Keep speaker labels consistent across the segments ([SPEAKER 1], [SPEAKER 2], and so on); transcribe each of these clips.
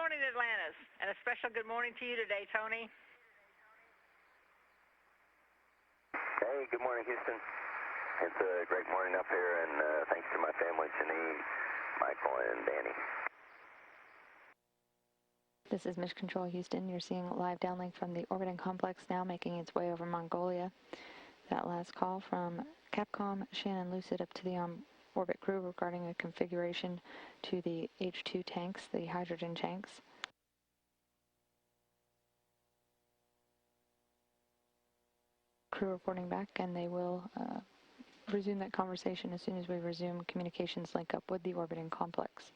[SPEAKER 1] morning, Atlantis, and a special good morning to you today, Tony.
[SPEAKER 2] Hey, good morning, Houston. It's a great morning up here, and thanks to my family, Janine, Michael, and Danny.
[SPEAKER 3] This is Mission Control Houston. You're seeing live downlink from the orbiting complex now making its way over Mongolia. That last call from Capcom, Shannon Lucid up to the on-orbit crew regarding a configuration to the H2 tanks, the hydrogen tanks. Crew reporting back, and they will resume that conversation as soon as we resume communications link up with the orbiting complex.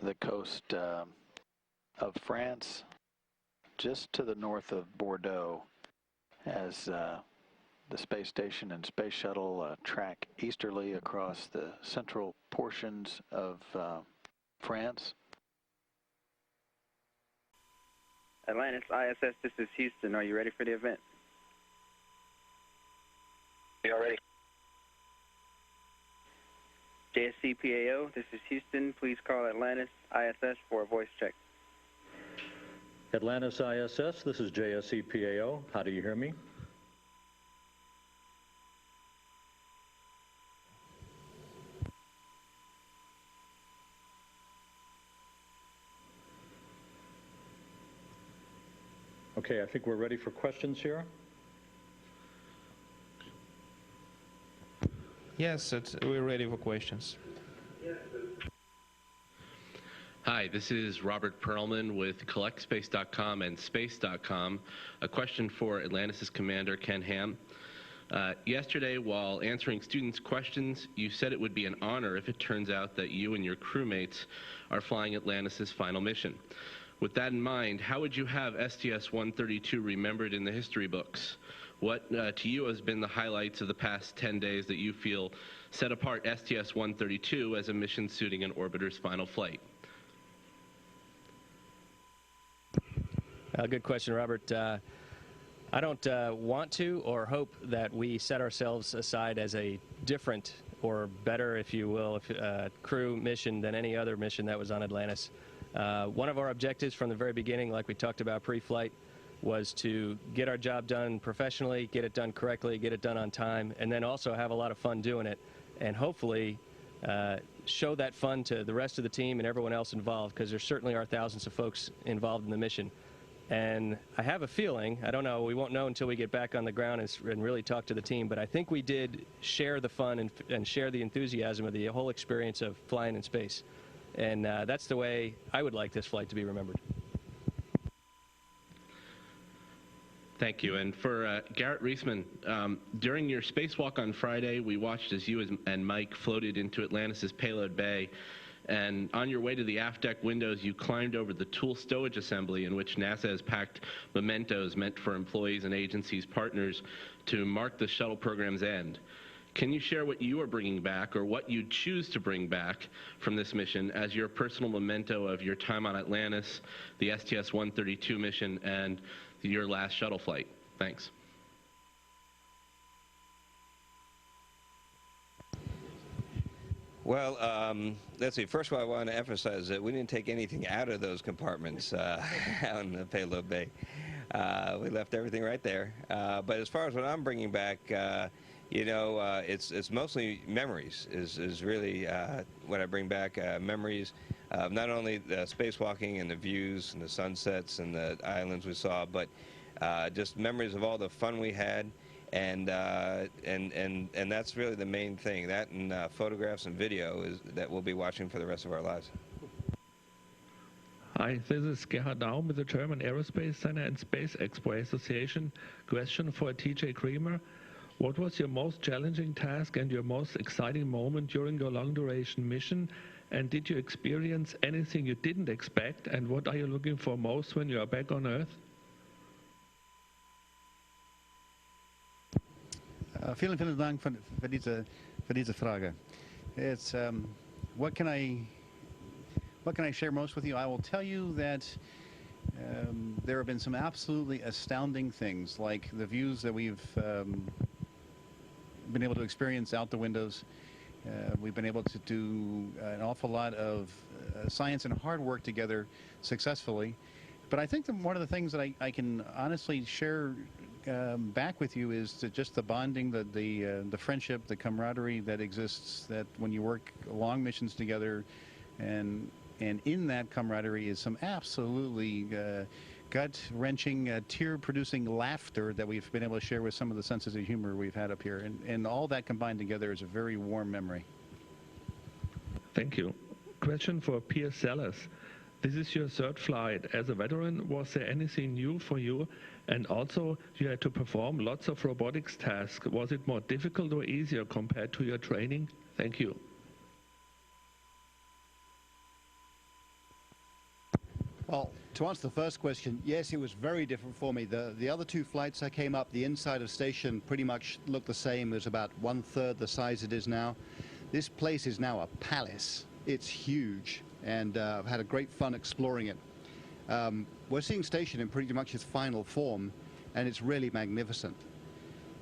[SPEAKER 4] The coast of France, just to the north of Bordeaux, as the space station and space shuttle track easterly across the central portions of France.
[SPEAKER 5] Atlantis ISS, this is Houston. Are you ready for the event?
[SPEAKER 2] We are ready.
[SPEAKER 5] JSCPAO, this is Houston. Please call Atlantis ISS for a voice check.
[SPEAKER 6] Atlantis ISS, this is JSCPAO. How do you hear me? Okay, I think we're ready for questions here.
[SPEAKER 7] Yes, we're ready for questions.
[SPEAKER 8] Hi, this is Robert Perlman with CollectSpace.com and Space.com. A question for Atlantis' commander, Ken Ham. Yesterday, while answering students' questions, you said it would be an honor if it turns out that you and your crewmates are flying Atlantis' final mission. With that in mind, how would you have STS-132 remembered in the history books? What, to you, has been the highlights of the past 10 days that you feel set apart STS-132 as a mission suiting an orbiter's final flight?
[SPEAKER 9] Good question, Robert. I don't want to or hope that we set ourselves aside as a different or better, if you will, crew mission than any other mission that was on Atlantis. One of our objectives from the very beginning, like we talked about pre-flight, was to get our job done professionally, get it done correctly, get it done on time, and then also have a lot of fun doing it, and hopefully show that fun to the rest of the team and everyone else involved, because there certainly are thousands of folks involved in the mission. And I have a feeling, I don't know, we won't know until we get back on the ground and really talk to the team, but I think we did share the fun and share the enthusiasm of the whole experience of flying in space. And that's the way I would like this flight to be remembered.
[SPEAKER 8] Thank you. And for Garrett Reisman, during your spacewalk on Friday, we watched as you and Mike floated into Atlantis' payload bay. And on your way to the aft deck windows, you climbed over the tool stowage assembly in which NASA has packed mementos meant for employees and agencies partners to mark the shuttle program's end. Can you share what you are bringing back, or what you'd choose to bring back from this mission as your personal memento of your time on Atlantis, the STS-132 mission, and your last shuttle flight? Thanks.
[SPEAKER 10] Well, let's see. First of all, I want to emphasize that we didn't take anything out of those compartments on the payload bay. We left everything right there. But as far as what I'm bringing back, it's mostly memories is really what I bring back. Memories of not only the spacewalking and the views and the sunsets and the islands we saw, but just memories of all the fun we had. And that's really the main thing. That and photographs and video is that we'll be watching for the rest of our lives.
[SPEAKER 11] Hi, this is Gerhard Daum with the German Aerospace Center and Space Expo Association. Question for TJ Creamer. What was your most challenging task and your most exciting moment during your long-duration mission? And did you experience anything you didn't expect? And what are you looking for most when you are back on Earth?
[SPEAKER 12] Vielen Dank für diese Frage. It's what can I share most with you? I will tell you that there have been some absolutely astounding things, like the views that we've been able to experience out the windows. We've been able to do an awful lot of science and hard work together successfully. But I think that one of the things that I can honestly share back with you is just the bonding, the friendship, the camaraderie that exists, that when you work long missions together, and in that camaraderie is some absolutely gut-wrenching, tear-producing laughter that we've been able to share with some of the senses of humor we've had up here. And all that combined together is a very warm memory.
[SPEAKER 11] Thank you. Question for Pierre Sellers. This is your third flight. As a veteran, was there anything new for you? And also, you had to perform lots of robotics tasks. Was it more difficult or easier compared to your training? Thank you.
[SPEAKER 13] Well, to answer the first question, yes, it was very different for me. The other two flights I came up, the inside of station pretty much looked the same. It was about 1/3 the size it is now. This place is now a palace. It's huge, and I've had a great fun exploring it. We're seeing station in pretty much its final form, and it's really magnificent.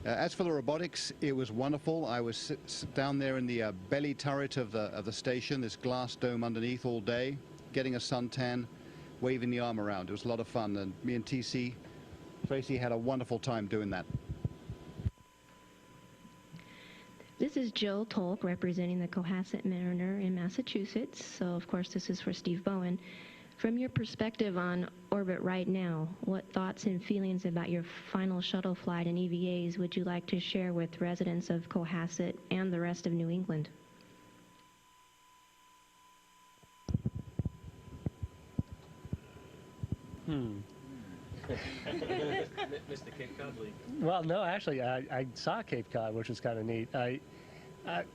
[SPEAKER 13] As for the robotics, it was wonderful. I was down there in the belly turret of the station, this glass dome underneath all day, getting a suntan, waving the arm around. It was a lot of fun, and me and Tracy had a wonderful time doing that.
[SPEAKER 14] This is Jill Tolk representing the Cohasset Mariner in Massachusetts. So, of course, this is for Steve Bowen. From your perspective on orbit right now, what thoughts and feelings about your final shuttle flight and EVAs would you like to share with residents of Cohasset and the rest of New England?
[SPEAKER 9] Missed the Cape Cod lead. Well, no, actually, I saw Cape Cod, which was kind of neat.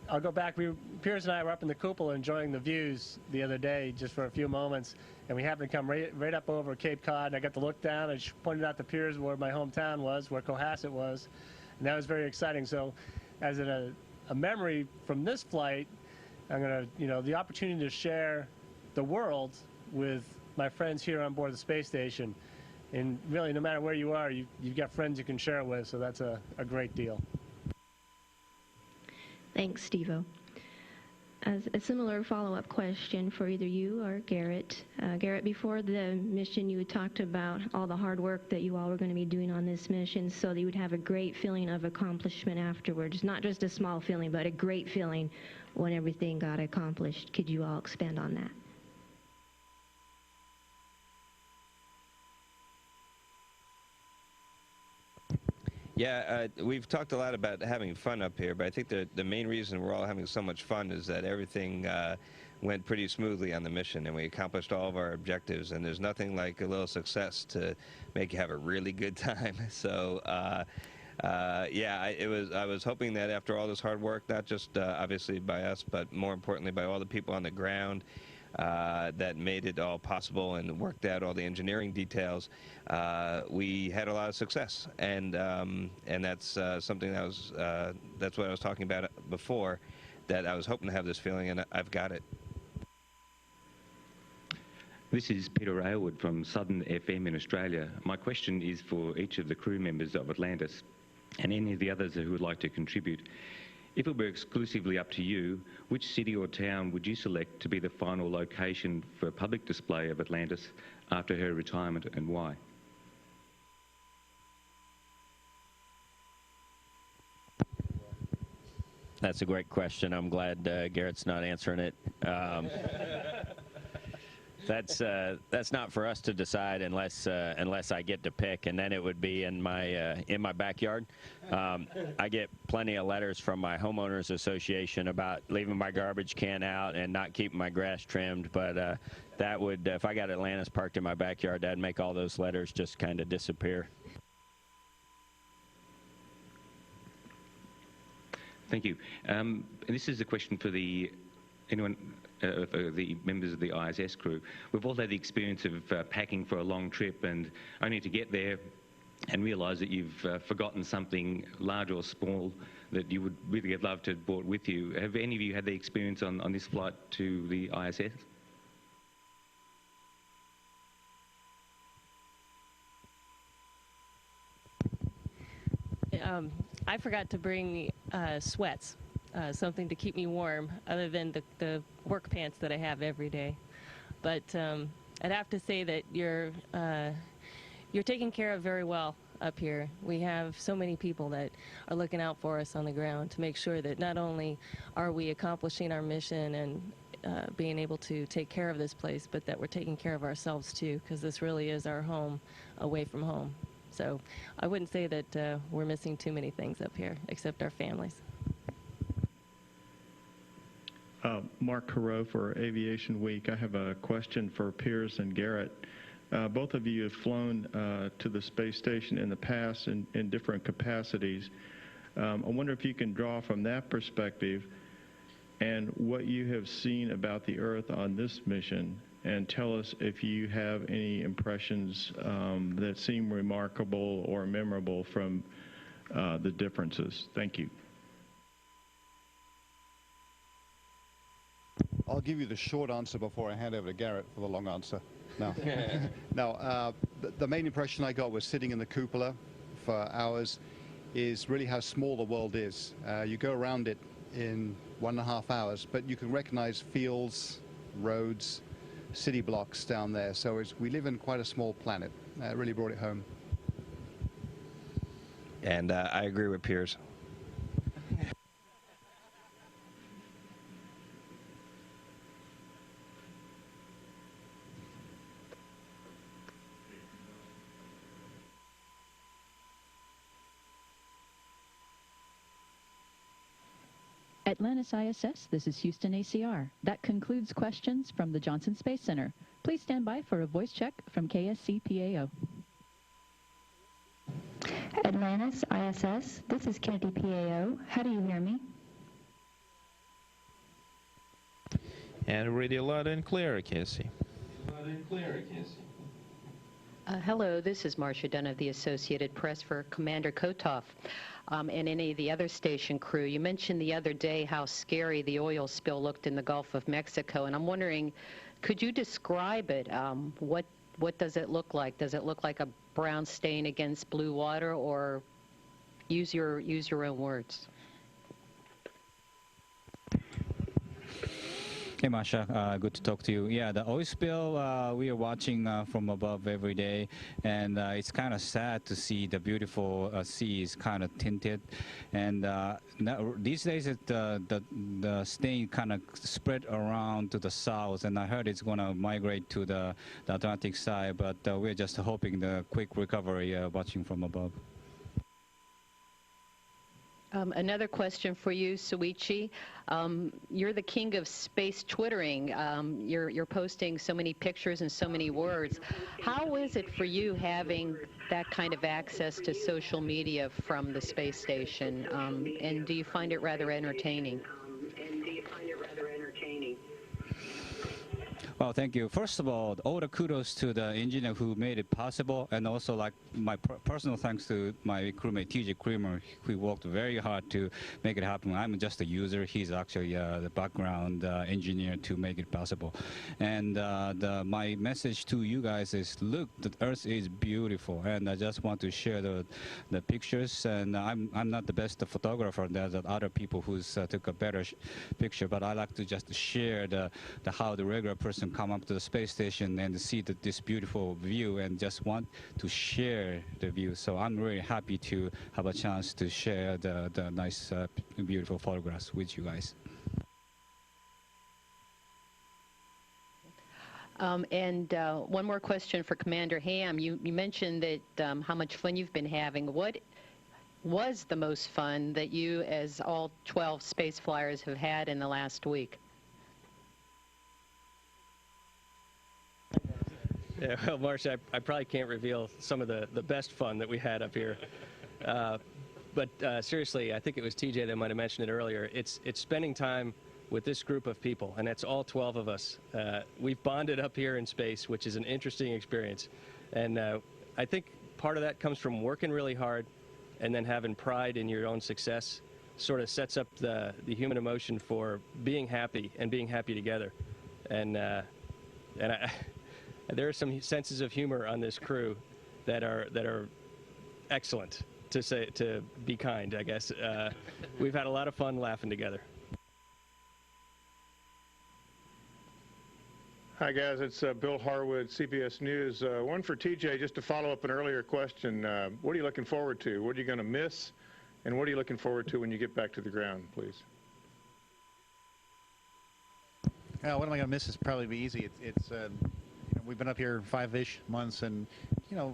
[SPEAKER 9] I'll go back. Piers and I were up in the cupola enjoying the views the other day just for a few moments, and we happened to come right up over Cape Cod, and I got to look down and pointed out to Piers where my hometown was, where Cohasset was, and that was very exciting. So as a memory from this flight, I'm going to, the opportunity to share the world with my friends here on board the space station. And really, no matter where you are, you've got friends you can share it with, so that's a great deal.
[SPEAKER 14] Thanks, Steve-O. As a similar follow-up question for either you or Garrett. Garrett, before the mission, you had talked about all the hard work that you all were going to be doing on this mission so that you would have a great feeling of accomplishment afterwards. Not just a small feeling, but a great feeling when everything got accomplished. Could you all expand on that?
[SPEAKER 10] Yeah, we've talked a lot about having fun up here, but I think the main reason we're all having so much fun is that everything went pretty smoothly on the mission, and we accomplished all of our objectives, and there's nothing like a little success to make you have a really good time. So, yeah, I was hoping that after all this hard work, not just obviously by us, but more importantly by all the people on the ground, that made it all possible and worked out all the engineering details, we had a lot of success, and that's something that was that's what I was talking about before, that I was hoping to have this feeling, and I've got it.
[SPEAKER 15] This is Peter Aylward from Southern FM in Australia. My question is for each of the crew members of Atlantis and any of the others who would like to contribute. If it were exclusively up to you, which city or town would you select to be the final location for a public display of Atlantis after her retirement, and why?
[SPEAKER 16] That's a great question. I'm glad Garrett's not answering it. That's not for us to decide unless I get to pick, and then it would be in my backyard. I get plenty of letters from my homeowners association about leaving my garbage can out and not keeping my grass trimmed, but that would, if I got Atlantis parked in my backyard, that'd make all those letters just kind of disappear.
[SPEAKER 15] Thank you. And this is a question for the members of the ISS crew. We've all had the experience of packing for a long trip and only to get there and realise that you've forgotten something large or small that you would really have loved to have brought with you. Have any of you had the experience on this flight to the ISS?
[SPEAKER 17] I forgot to bring sweats, something to keep me warm, other than the work pants that I have every day. But I'd have to say that you're taken care of very well up here. We have so many people that are looking out for us on the ground to make sure that not only are we accomplishing our mission and being able to take care of this place, but that we're taking care of ourselves too, because this really is our home away from home. So I wouldn't say that we're missing too many things up here, except our families.
[SPEAKER 18] Mark Carreau for Aviation Week. I have a question for Piers and Garrett. Both of you have flown to the space station in the past in different capacities. I wonder if you can draw from that perspective and what you have seen about the Earth on this mission, and tell us if you have any impressions that seem remarkable or memorable from the differences. Thank you.
[SPEAKER 13] I'll give you the short answer before I hand over to Garrett for the long answer. No. No, the main impression I got was sitting in the cupola for hours is really how small the world is. You go around it in 1.5 hours, but you can recognize fields, roads, city blocks down there. So we live in quite a small planet. It really brought it home.
[SPEAKER 10] And I agree with Piers.
[SPEAKER 19] Atlantis ISS, this is Houston ACR. That concludes questions from the Johnson Space Center. Please stand by for a voice check from KSCPAO.
[SPEAKER 20] Atlantis ISS, this is Kennedy PAO. How do you hear me?
[SPEAKER 7] And radio loud and clear, Casey.
[SPEAKER 21] Hello, this is Marcia Dunn of the Associated Press for Commander Kotov and any of the other station crew. You mentioned the other day how scary the oil spill looked in the Gulf of Mexico, and I'm wondering, could you describe it? What does it look like? Does it look like a brown stain against blue water, or use your own words?
[SPEAKER 22] Hey, Masha, good to talk to you. Yeah, the oil spill, we are watching from above every day, and it's kind of sad to see the beautiful sea is kind of tinted. And these days, the stain kind of spread around to the south, and I heard it's going to migrate to the Atlantic side, but we're just hoping the quick recovery watching from above.
[SPEAKER 21] Another question for you, Soichi. You're the king of space twittering. You're posting so many pictures and so many words. How is it for you having that kind of access to social media from the space station? And do you find it rather entertaining?
[SPEAKER 22] Well, thank you. First of all the kudos to the engineer who made it possible, and also like my personal thanks to my crewmate TJ Creamer, who worked very hard to make it happen. I'm just a user. He's actually the background engineer to make it possible. And my message to you guys is, look, the Earth is beautiful, and I just want to share the pictures. And I'm not the best photographer. There's other people who took a better picture, but I like to just share how the regular person come up to the space station and see this beautiful view, and just want to share the view. So I'm really happy to have a chance to share the nice, beautiful photographs with you guys.
[SPEAKER 21] One more question for Commander Ham. You mentioned that how much fun you've been having. What was the most fun that you, as all 12 space flyers, have had in the last week?
[SPEAKER 9] Yeah, well, Marcia, I probably can't reveal some of the best fun that we had up here. But seriously, I think it was TJ that might have mentioned it earlier. It's spending time with this group of people, and that's all 12 of us. We've bonded up here in space, which is an interesting experience. And I think part of that comes from working really hard and then having pride in your own success. Sort of sets up the human emotion for being happy and being happy together. And there are some senses of humor on this crew that are excellent, to be kind, I guess. We've had a lot of fun laughing together.
[SPEAKER 1] Hi guys, it's Bill Harwood, CBS News. One for TJ, just to follow up an earlier question. What are you looking forward to? What are you going to miss? And what are you looking forward to when you get back to the ground, please?
[SPEAKER 12] What am I going to miss is probably be easy. We've been up here 5-ish months, and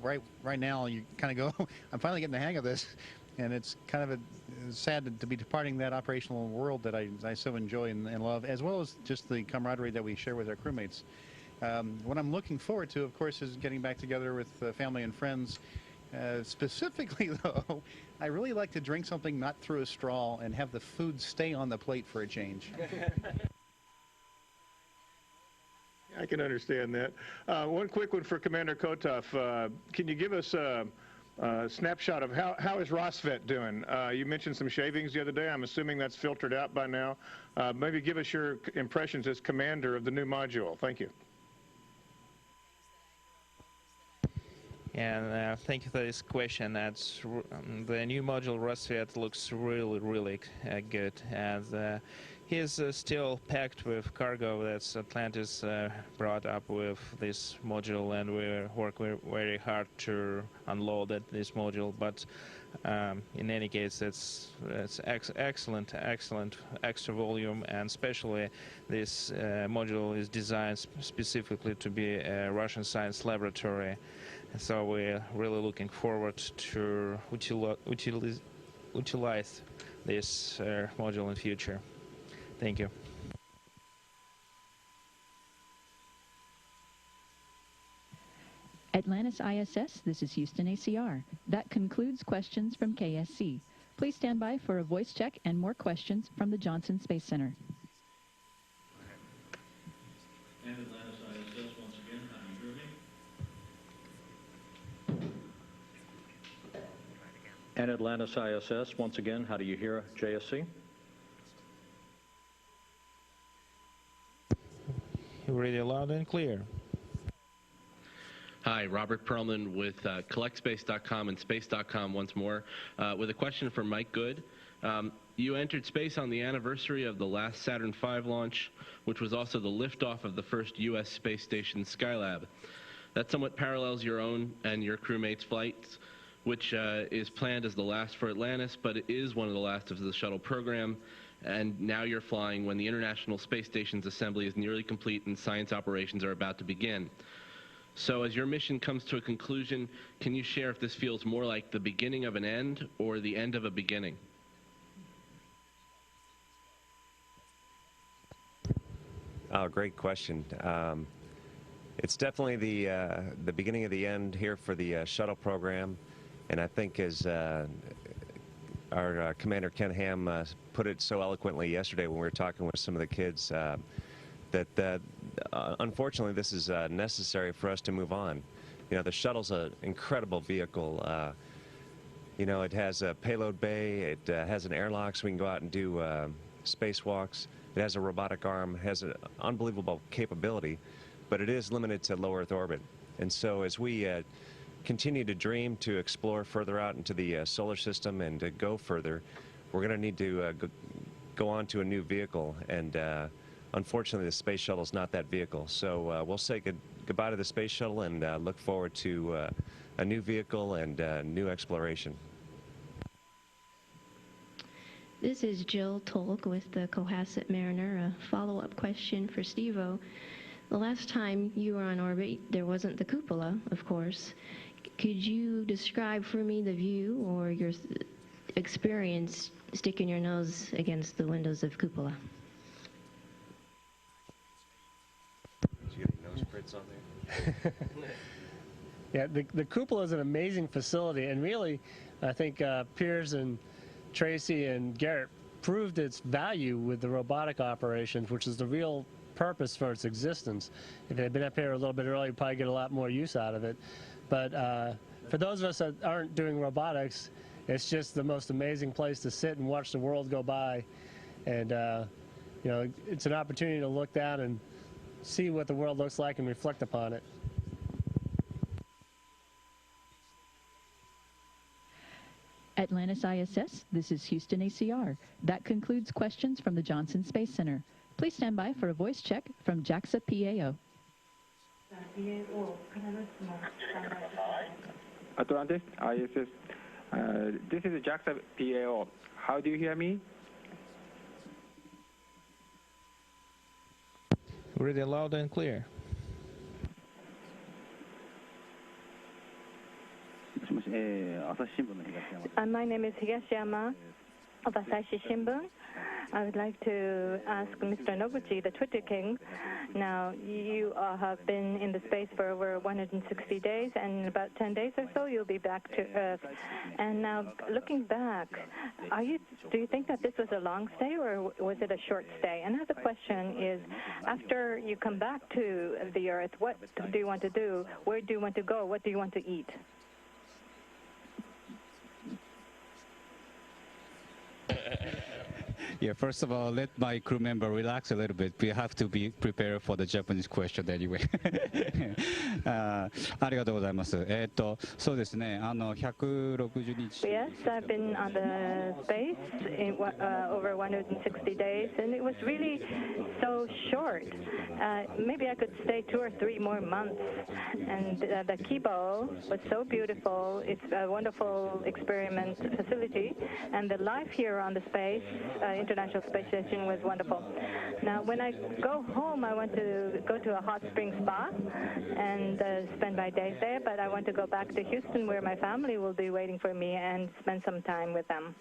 [SPEAKER 12] right now you kind of go, I'm finally getting the hang of this, and it's kind of sad to be departing that operational world that I so enjoy and love, as well as just the camaraderie that we share with our crewmates. What I'm looking forward to, of course, is getting back together with family and friends. Specifically, though, I really like to drink something not through a straw and have the food stay on the plate for a change.
[SPEAKER 1] I can understand that. One quick one for Commander Kotov. Can you give us a snapshot of how is Rosvet doing? You mentioned some shavings the other day. I'm assuming that's filtered out by now. Maybe give us your impressions as commander of the new module. Thank you.
[SPEAKER 7] And thank you for this question. That's the new module Rosvet looks really good, and he's still packed with cargo that's Atlantis brought up with this module, and we work very hard to unload this module. But in any case, it's excellent extra volume, and especially this module is designed specifically to be a Russian science laboratory. So we're really looking forward to utilize this module in future. Thank you.
[SPEAKER 19] Atlantis ISS, this is Houston ACR. That concludes questions from KSC. Please stand by for a voice check and more questions from the Johnson Space Center.
[SPEAKER 6] And Atlantis ISS, once again, how do you hear me? And Atlantis ISS, once again, how do you hear JSC?
[SPEAKER 7] Really loud and clear.
[SPEAKER 8] Hi, Robert Perlman with CollectSpace.com and Space.com once more, with a question for Mike Good. You entered space on the anniversary of the last Saturn V launch, which was also the liftoff of the first U.S. space station Skylab. That somewhat parallels your own and your crewmates' flights, which is planned as the last for Atlantis, but it is one of the last of the shuttle program. And now you're flying when the International Space Station's assembly is nearly complete and science operations are about to begin. So as your mission comes to a conclusion, can you share if this feels more like the beginning of an end or the end of a beginning?
[SPEAKER 3] Oh, great question. It's definitely the beginning of the end here for the shuttle program, and I think as our Commander Ken Ham put it so eloquently yesterday when we were talking with some of the kids, that unfortunately, this is necessary for us to move on. You know, the shuttle's an incredible vehicle. You know, it has a payload bay, it has an airlock so we can go out and do spacewalks. It has a robotic arm, has an unbelievable capability, but it is limited to low Earth orbit. And so as we continue to dream to explore further out into the solar system and to go further, we're going to need to go on to a new vehicle. And unfortunately, the space shuttle is not that vehicle. So we'll say goodbye to the space shuttle and look forward to a new vehicle and new exploration.
[SPEAKER 14] This is Jill Tolk with the Cohasset Mariner. A follow-up question for Steve-O. The last time you were on orbit, there wasn't the cupola, of course. Could you describe for me the view or your experience sticking your nose against the windows of cupola?
[SPEAKER 3] Did you get any nose prints on there?
[SPEAKER 2] Yeah, the cupola is an amazing facility, and really, I think Piers and Tracy and Garrett proved its value with the robotic operations, which is the real purpose for its existence. If it had been up here a little bit earlier, you'd probably get a lot more use out of it. But for those of us that aren't doing robotics, it's just the most amazing place to sit and watch the world go by. And, you know, it's an opportunity to look down and see what the world looks like and reflect upon it.
[SPEAKER 19] Atlantis ISS, this is Houston ACR. That concludes questions from the Johnson Space Center. Please stand by for a voice check from JAXA PAO.
[SPEAKER 4] Atlantis ISS, this is JAXA PAO. How do you hear me?
[SPEAKER 7] Really loud and clear.
[SPEAKER 23] My name is Higashiyama of Asahi Shimbun. I would like to ask Mr. Noguchi, the Twitter king. Now, you have been in the space for over 160 days, and in about 10 days or so, you'll be back to Earth. And now, looking back, do you think that this was a long stay, or was it a short stay? Another question is, after you come back to the Earth, what do you want to do? Where do you want to go? What do you want to eat?
[SPEAKER 22] Yeah, first of all, let my crew member relax a little bit. We have to be prepared for the Japanese question anyway. ありがとうございます。そうですね、160日。
[SPEAKER 23] Yes, I've been on the space in over 160 days, and it was really so short. Maybe I could stay 2 or 3 more months. And the Kibo was so beautiful. It's a wonderful experiment facility, and the life here on the space, International Space Station, was wonderful. Now, when I go home, I want to go to a hot spring spa and spend my days there, but I want to go back to Houston where my family will be waiting for me and spend some time with them.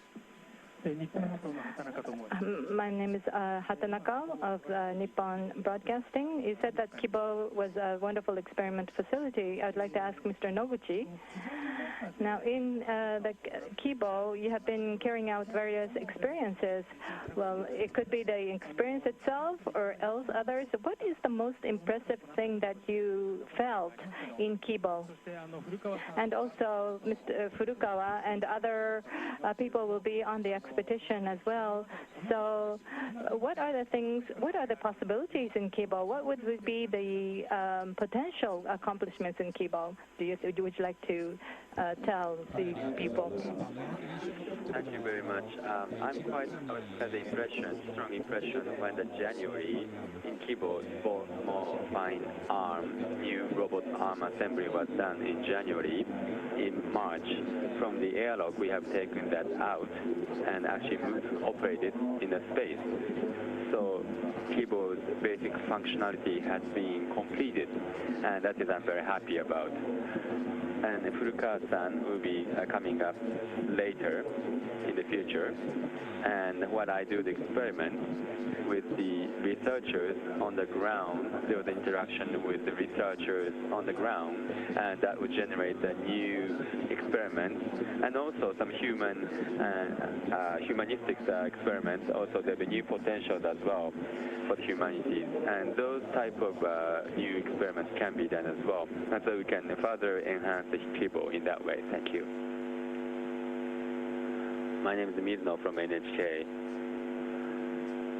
[SPEAKER 23] My name is Hatanaka of Nippon Broadcasting. You said that Kibo was a wonderful experiment facility. I'd like to ask Mr. Noguchi. Now, in the Kibo, you have been carrying out various experiences. Well, it could be the experience itself or else others. What is the most impressive thing that you felt in Kibo? And also, Mr. Furukawa and other people will be on the expedition as well. So what are the possibilities in Kibo? What would be the potential accomplishments in Kibo? Would you like to tell these people?
[SPEAKER 5] Thank you very much. I'm quite had the strong impression when the January in Kibo, small fine new robot arm assembly was done in January. In March, from the airlock, we have taken that out and actually operated in the space. So Kibo's basic functionality has been completed, and that is I'm very happy about. And Furukawa-san will be coming up later in the future. And what I do the experiment with the researchers on the ground, there was interaction with the researchers researchers on the ground, and that would generate a new experiments, and also some humanistic experiments. Also, there will be new potentials as well for the humanities, and those type of new experiments can be done as well, and so we can further enhance the Kibo in that way. Thank you. My name is Mizuno from NHK.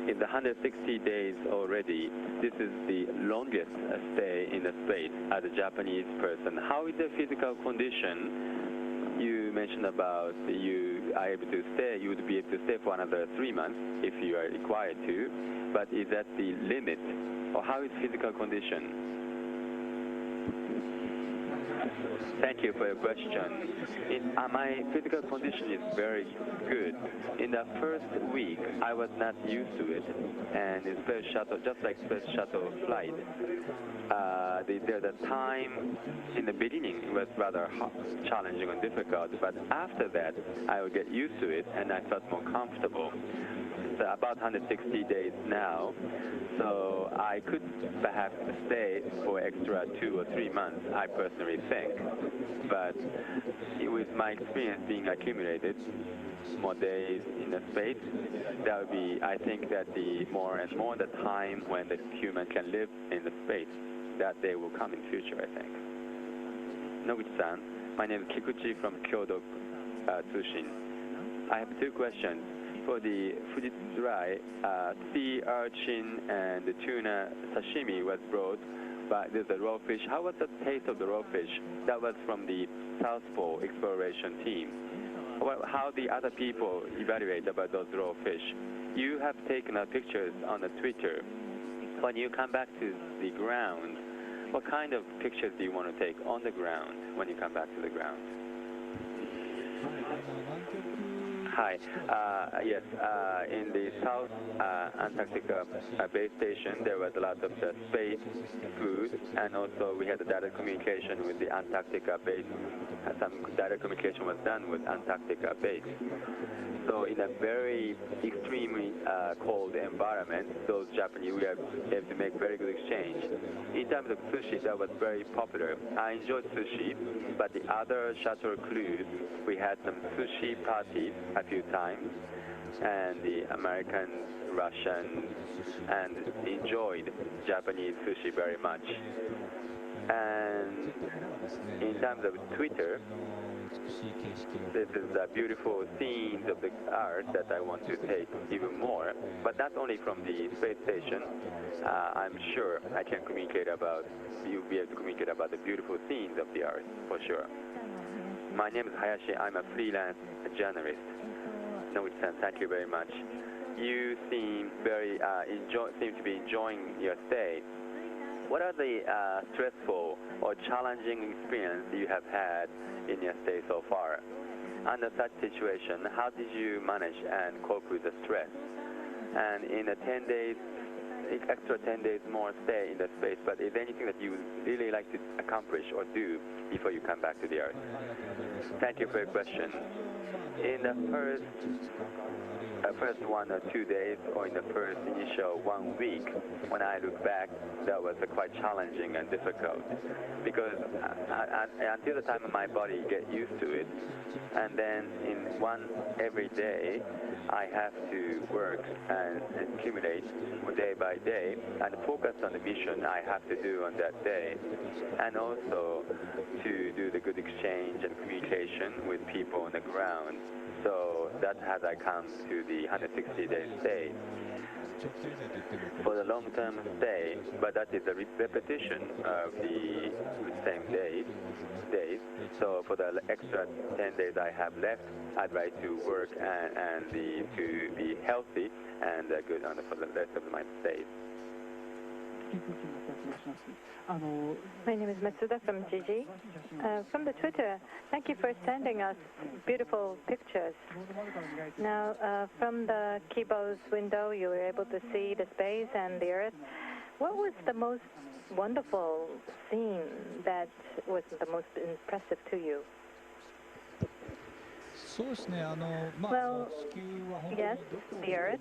[SPEAKER 5] In the 160 days already, this is the longest stay in the space as a Japanese person. How is the physical condition? You mentioned about you are able to stay, you would be able to stay for another 3 months if you are required to, but is that the limit? Or how is physical condition? Thank you for your question. My physical condition is very good. In the first week, I was not used to it, and in space shuttle, just like space shuttle flight, there's a time in the beginning it was rather challenging and difficult, but after that, I would get used to it, and I felt more comfortable. It's about 160 days now, so I could perhaps stay for extra 2 or 3 months, I personally think. But with my experience being accumulated, more days in the space, that would be, I think that the more and more the time when the human can live in the space, that day will come in future, I think. Noguchi-san, my name is Kikuchi from Kyoto Tsushin. I have 2 questions. For the Fujitsurai, sea urchin and the tuna sashimi was brought, but there's a raw fish. How was the taste of the raw fish? That was from the South Pole exploration team. How the other people evaluate about those raw fish? You have taken pictures on the Twitter. When you come back to the ground, what kind of pictures do you want to take on the ground when you come back to the ground? Hi. Yes, in the South Antarctica base station, there was a lot of space food, and also we had a direct communication with the Antarctica base. Some direct communication was done with Antarctica base. So in a very extremely cold environment, those Japanese, we are able to make very good exchange. In terms of sushi, that was very popular. I enjoyed sushi, but the other shuttle crews, we had some sushi parties a few times, and the Americans, Russians, and enjoyed Japanese sushi very much. And in terms of Twitter, this is the beautiful scenes of the Earth that I want to take even more, but not only from the space station. I'm sure I can communicate about, you'll be able to communicate about the beautiful scenes of the Earth, for sure. My name is Hayashi. I'm a freelance journalist. Noguchi-san, thank you very much. You seem very seem to be enjoying your stay. What are the stressful or challenging experiences you have had in your stay so far? Under such situation, how did you manage and cope with the stress? And in the 10 days, extra 10 days more stay in the space, but is there anything that you would really like to accomplish or do before you come back to the Earth? Thank you for your question. In the first 1 or 2 days, or in the first initial 1 week, when I look back, that was quite challenging and difficult, because until the time my body get used to it, and then every day, I have to work and accumulate day by day and focus on the mission I have to do on that day, and also to do the good exchange and communication with people on the ground. So that's how I come to the 160-day stay. For the long-term stay, but that is a repetition of the same days. So for the extra 10 days I have left, I'd like to work and to be healthy and good for the rest of my stay.
[SPEAKER 23] My name is Matsuda from GG. From the Twitter, thank you for sending us beautiful pictures. Now, from the Kibo's window, you were able to see the space and the Earth. What was the most wonderful scene that was the most impressive to you? Well, yes, the Earth,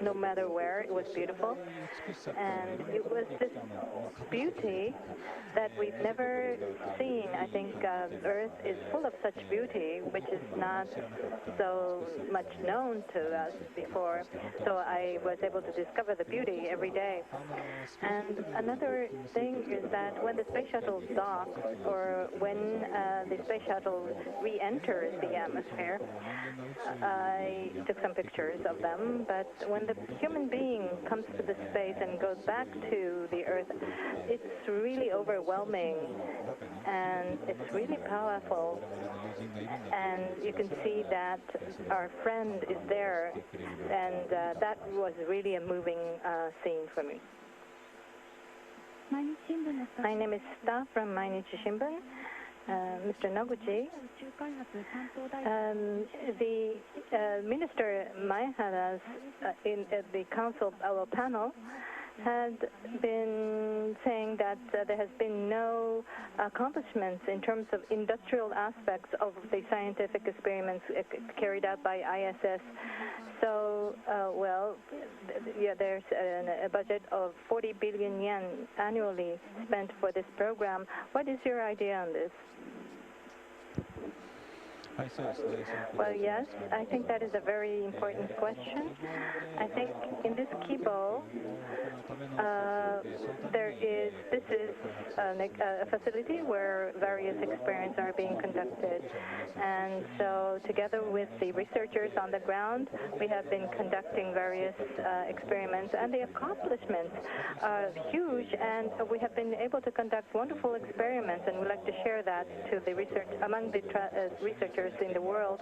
[SPEAKER 23] no matter where, it was beautiful. And it was this beauty that we've never seen. I think Earth is full of such beauty, which is not so much known to us before. So I was able to discover the beauty every day. And another thing is that when the space shuttle docks, or when the space shuttle re-enters the atmosphere, I took some pictures of them, but when the human being comes to the space and goes back to the Earth, it's really overwhelming, and it's really powerful. And you can see that our friend is there, and that was really a moving scene for me. My name is Sta from Mainichi Shimbun. Mr. Noguchi, the Minister Maehara's in the council, our panel, had been saying that there has been no accomplishments in terms of industrial aspects of the scientific experiments carried out by ISS. So, well, yeah, there's a budget of 40 billion yen annually spent for this program. What is your idea on this? Well, yes, I think that is a very important question. I think in this Kibo, this is a facility where various experiments are being conducted. And so together with the researchers on the ground, we have been conducting various experiments, and the accomplishments are huge, and we have been able to conduct wonderful experiments, and we'd like to share that to the research among the researchers in the world.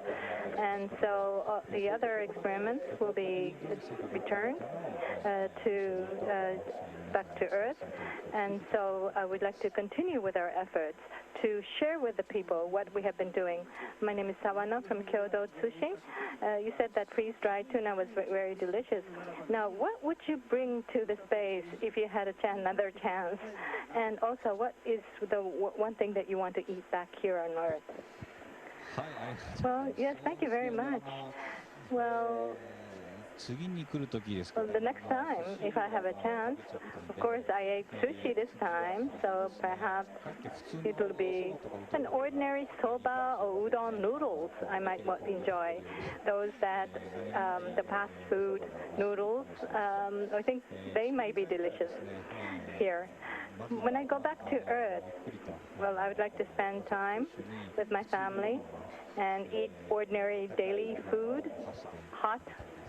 [SPEAKER 23] And so the other experiments will be returned back to Earth. And so I would like to continue with our efforts to share with the people what we have been doing. My name is Sawano from Kyoto Tsushi. You said that freeze-dried tuna was very delicious. Now, what would you bring to the space if you had another chance? And also, what is the one thing that you want to eat back here on Earth? Well, yes, thank you very much. Well, the next time, if I have a chance, of course, I ate sushi this time, so perhaps it will be an ordinary soba or udon noodles I might enjoy. Those that, the fast food noodles, I think they might be delicious here. When I go back to Earth, well, I would like to spend time with my family and eat ordinary daily food, hot,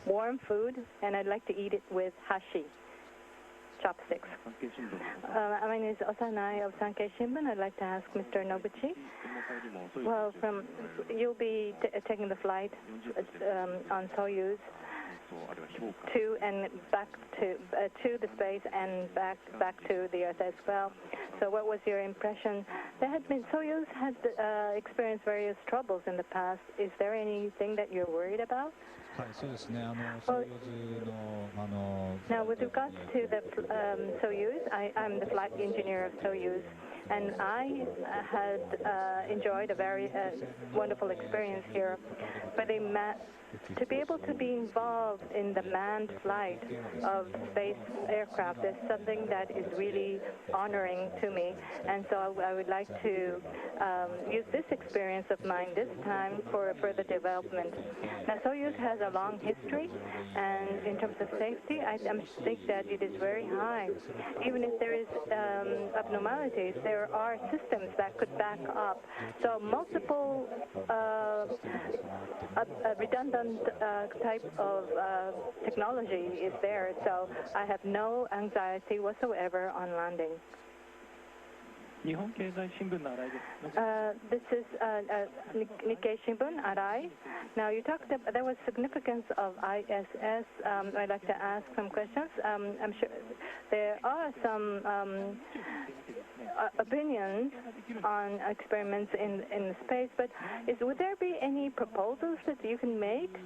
[SPEAKER 23] warm food, and I'd like to eat it with hashi, chopsticks. My name is Osanai of Sankei Shimbun. I'd like to ask Mr. Noguchi. Well, you'll be taking the flight on Soyuz to and back to the space and back to the Earth as well. So what was your impression? Soyuz had experienced various troubles in the past. Is there anything that you're worried about? Well, now, with regards to the Soyuz, I'm the flight engineer of Soyuz, and I had enjoyed a very wonderful experience here. But to be able to be involved in the manned flight of space aircraft is something that is really honoring to me. And so I would like to use this experience of mine this time for further development. Now, Soyuz has a long history, and in terms of safety, I think that it is very high. Even if there is abnormalities, there are systems that could back up. So multiple redundant type of technology is there, so I have no anxiety whatsoever on landing. This is Nikkei Shimbun, Arai. Now, you talked about there was significance of ISS. I'd like to ask some questions. I'm sure there are some opinions on experiments in space, but would there be any proposals that you can make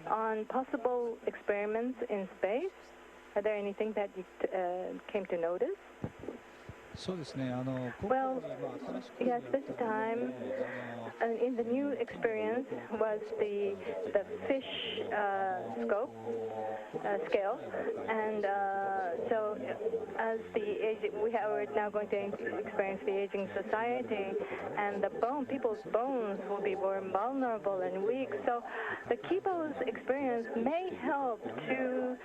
[SPEAKER 23] on possible experiments in space? Are there anything that you came to notice? Well, yes, this time in the new experience was the fish scope scale, and so as we're now going to experience the aging society, and people's bones will be more vulnerable and weak. So the Kibo's experience may help to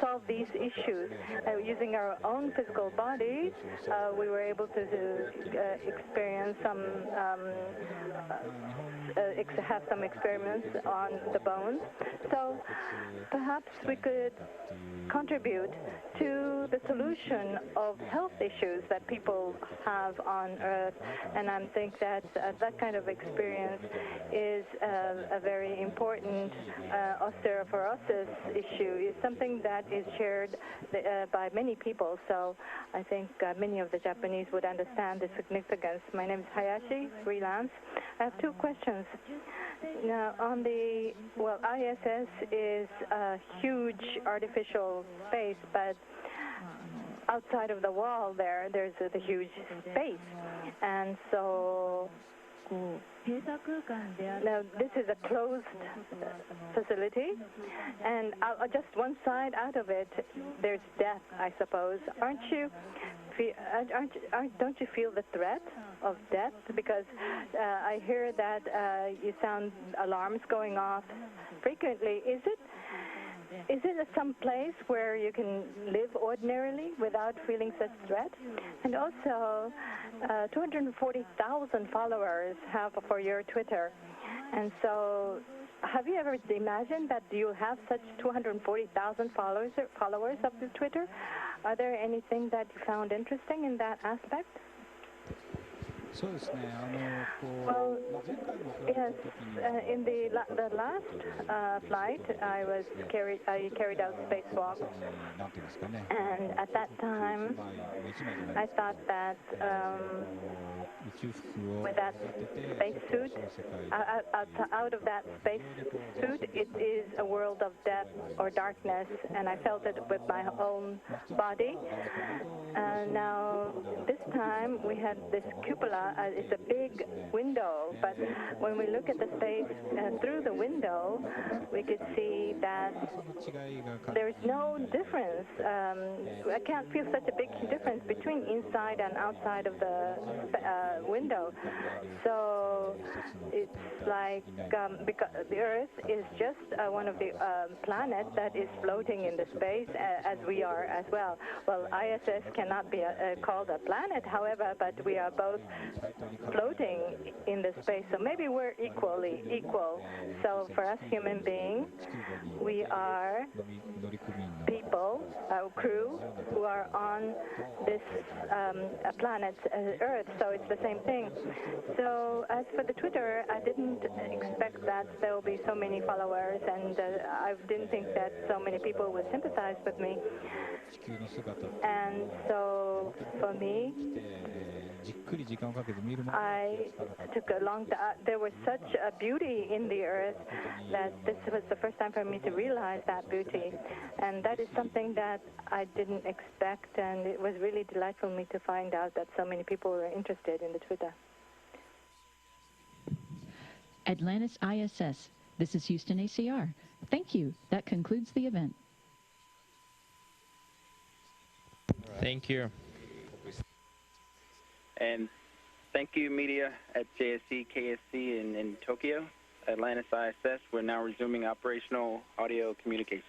[SPEAKER 23] solve these issues. Using our own physical bodies, we were able to experience have some experiments on the bones. So perhaps we could contribute to the solution of health issues that people have on Earth. And I think that that kind of experience is a very important osteoporosis issue. It's something that is shared by many people. So I think many of the Japanese would understand the significance. My name is Hayashi, freelance. I have two questions. Now, on the, well, ISS is a huge artificial space, but outside of the wall there's a huge space. And so now this is a closed facility, and just one side out of it, there's death, I suppose. Don't you feel the threat of death? Because I hear that you sound alarms going off frequently. Is it some place where you can live ordinarily without feeling such threat? And also, 240,000 followers have for your Twitter. And so have you ever imagined that you'll have such 240,000 followers of the Twitter? Are there anything that you found interesting in that aspect? Well, yes. In the last flight, I carried out spacewalk, and at that time, I thought that with that spacesuit, out of that spacesuit, it is a world of death or darkness, and I felt it with my own body. Now, this time we had this cupola. It's a big window, but when we look at the space through the window, we could see that there's no difference. I can't feel such a big difference between inside and outside of the window. So it's like because the Earth is just one of the planets that is floating in the space as we are as well. Well, ISS cannot be called a planet, however, but we are both floating in the space, so maybe we're equal. So for us human beings, we are people, crew, who are on this planet Earth, so it's the same thing. So as for the Twitter, I didn't expect that there will be so many followers, and I didn't think that so many people would sympathize with me. And so for me, I took a long time. There was such a beauty in the Earth that this was the first time for me to realize that beauty. And that is something that I didn't expect, and it was really delightful for me to find out that so many people were interested in the Twitter.
[SPEAKER 19] Atlantis ISS. This is Houston ACR. Thank you. That concludes the event.
[SPEAKER 7] Thank you.
[SPEAKER 5] And thank you, media at JSC, KSC in Tokyo. Atlantis ISS, we're now resuming operational audio communications.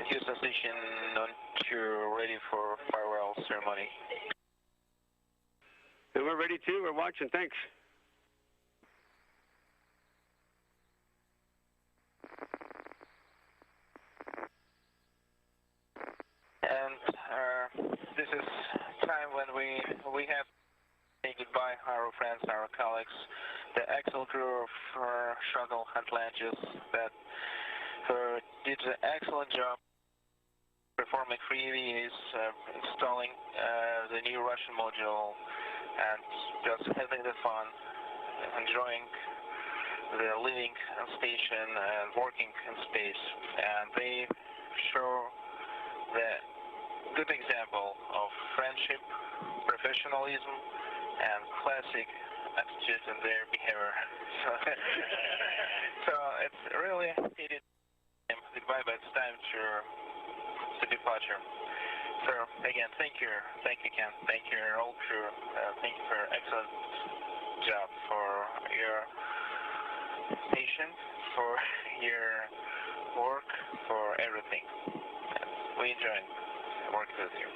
[SPEAKER 11] Houston Station, on to ready for farewell ceremony.
[SPEAKER 15] We're ready too. We're watching. Thanks.
[SPEAKER 11] And this is time when we have to say goodbye, our friends, our colleagues, the excellent crew of Shuttle Atlantis that did an excellent job performing 3 EVAs, installing the new Russian module, and just having the fun, enjoying the living on station and working in space. And they show the good example of friendship, professionalism, and classic attitude in their behavior. So it's really needed goodbye, but it's time to departure. So again, thank you, Ken, thank you all crew, thank you for your excellent job, for your patience, for your work, for everything. We enjoy working with you.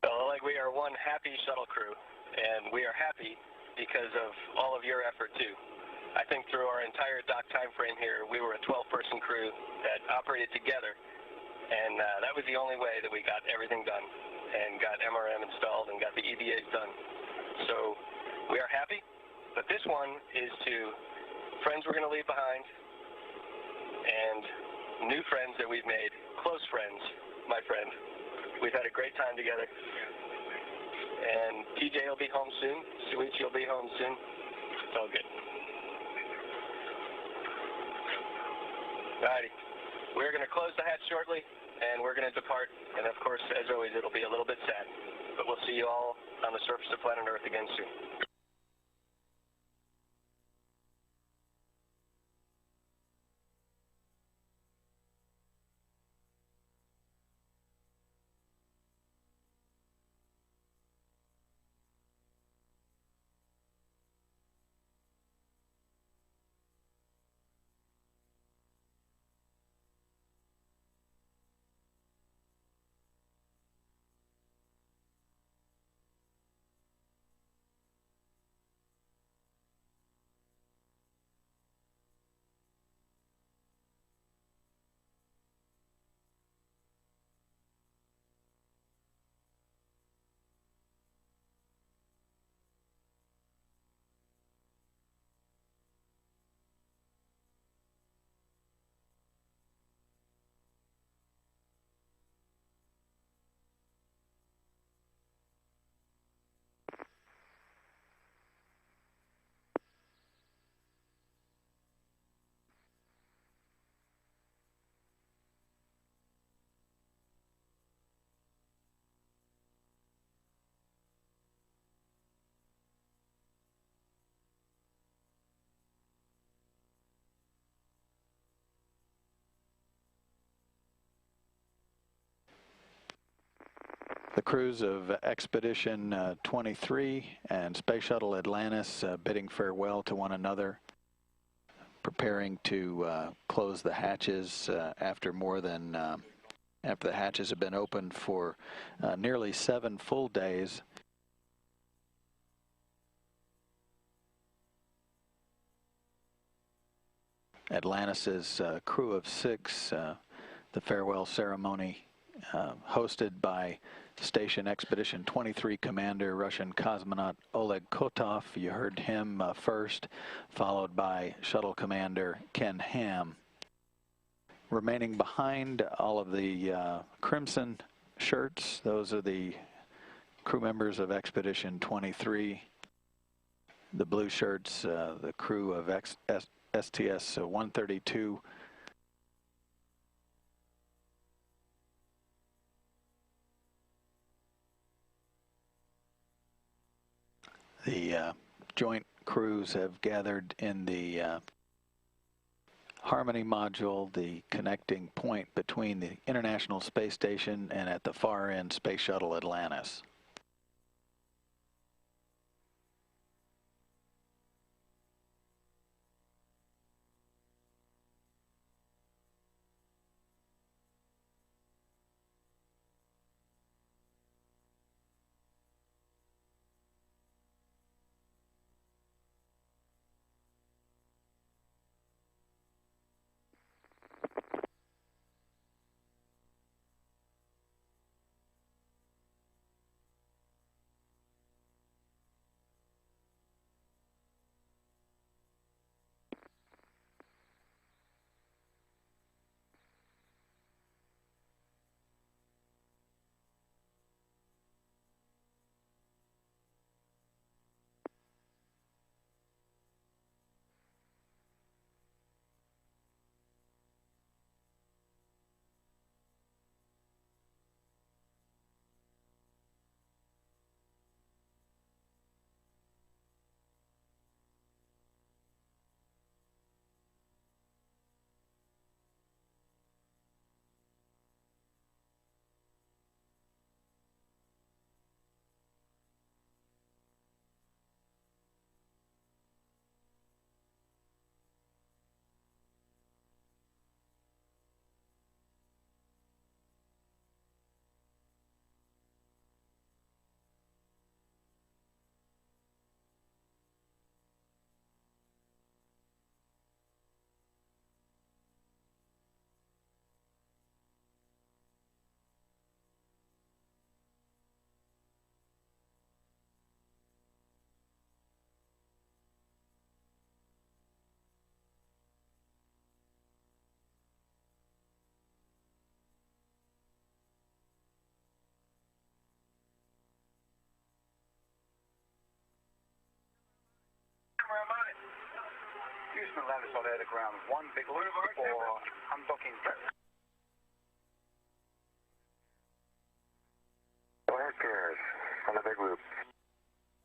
[SPEAKER 16] Well, like we are one happy shuttle crew, and we are happy because of all of your effort too. I think through our entire dock time frame here, we were a 12-person crew that operated together, and that was the only way that we got everything done and got MRM installed and got the EVAs done. So we are happy, but this one is to friends we're going to leave behind and new friends that we've made, close friends, my friend. We've had a great time together. And TJ will be home soon. Suichi will be home soon. It's all good. Alrighty. We're going to close the hatch shortly, and we're going to depart. And of course, as always, it'll be a little bit sad. But we'll see you all on the surface of planet Earth again soon.
[SPEAKER 24] The crews of Expedition 23 and Space Shuttle Atlantis bidding farewell to one another, preparing to close the hatches after the hatches have been opened for nearly 7 full days. Atlantis's crew of 6, the farewell ceremony hosted by Station Expedition 23 Commander Russian cosmonaut Oleg Kotov. You heard him first, followed by Shuttle Commander Ken Ham. Remaining behind, all of the crimson shirts, those are the crew members of Expedition 23. The blue shirts, the crew of STS-132. The joint crews have gathered in the Harmony module, the connecting point between the International Space Station and at the far end, Space Shuttle Atlantis.
[SPEAKER 10] Houston, Atlantis on air to ground. One big loop for undocking.
[SPEAKER 13] Go ahead, Pierce, on the big loop.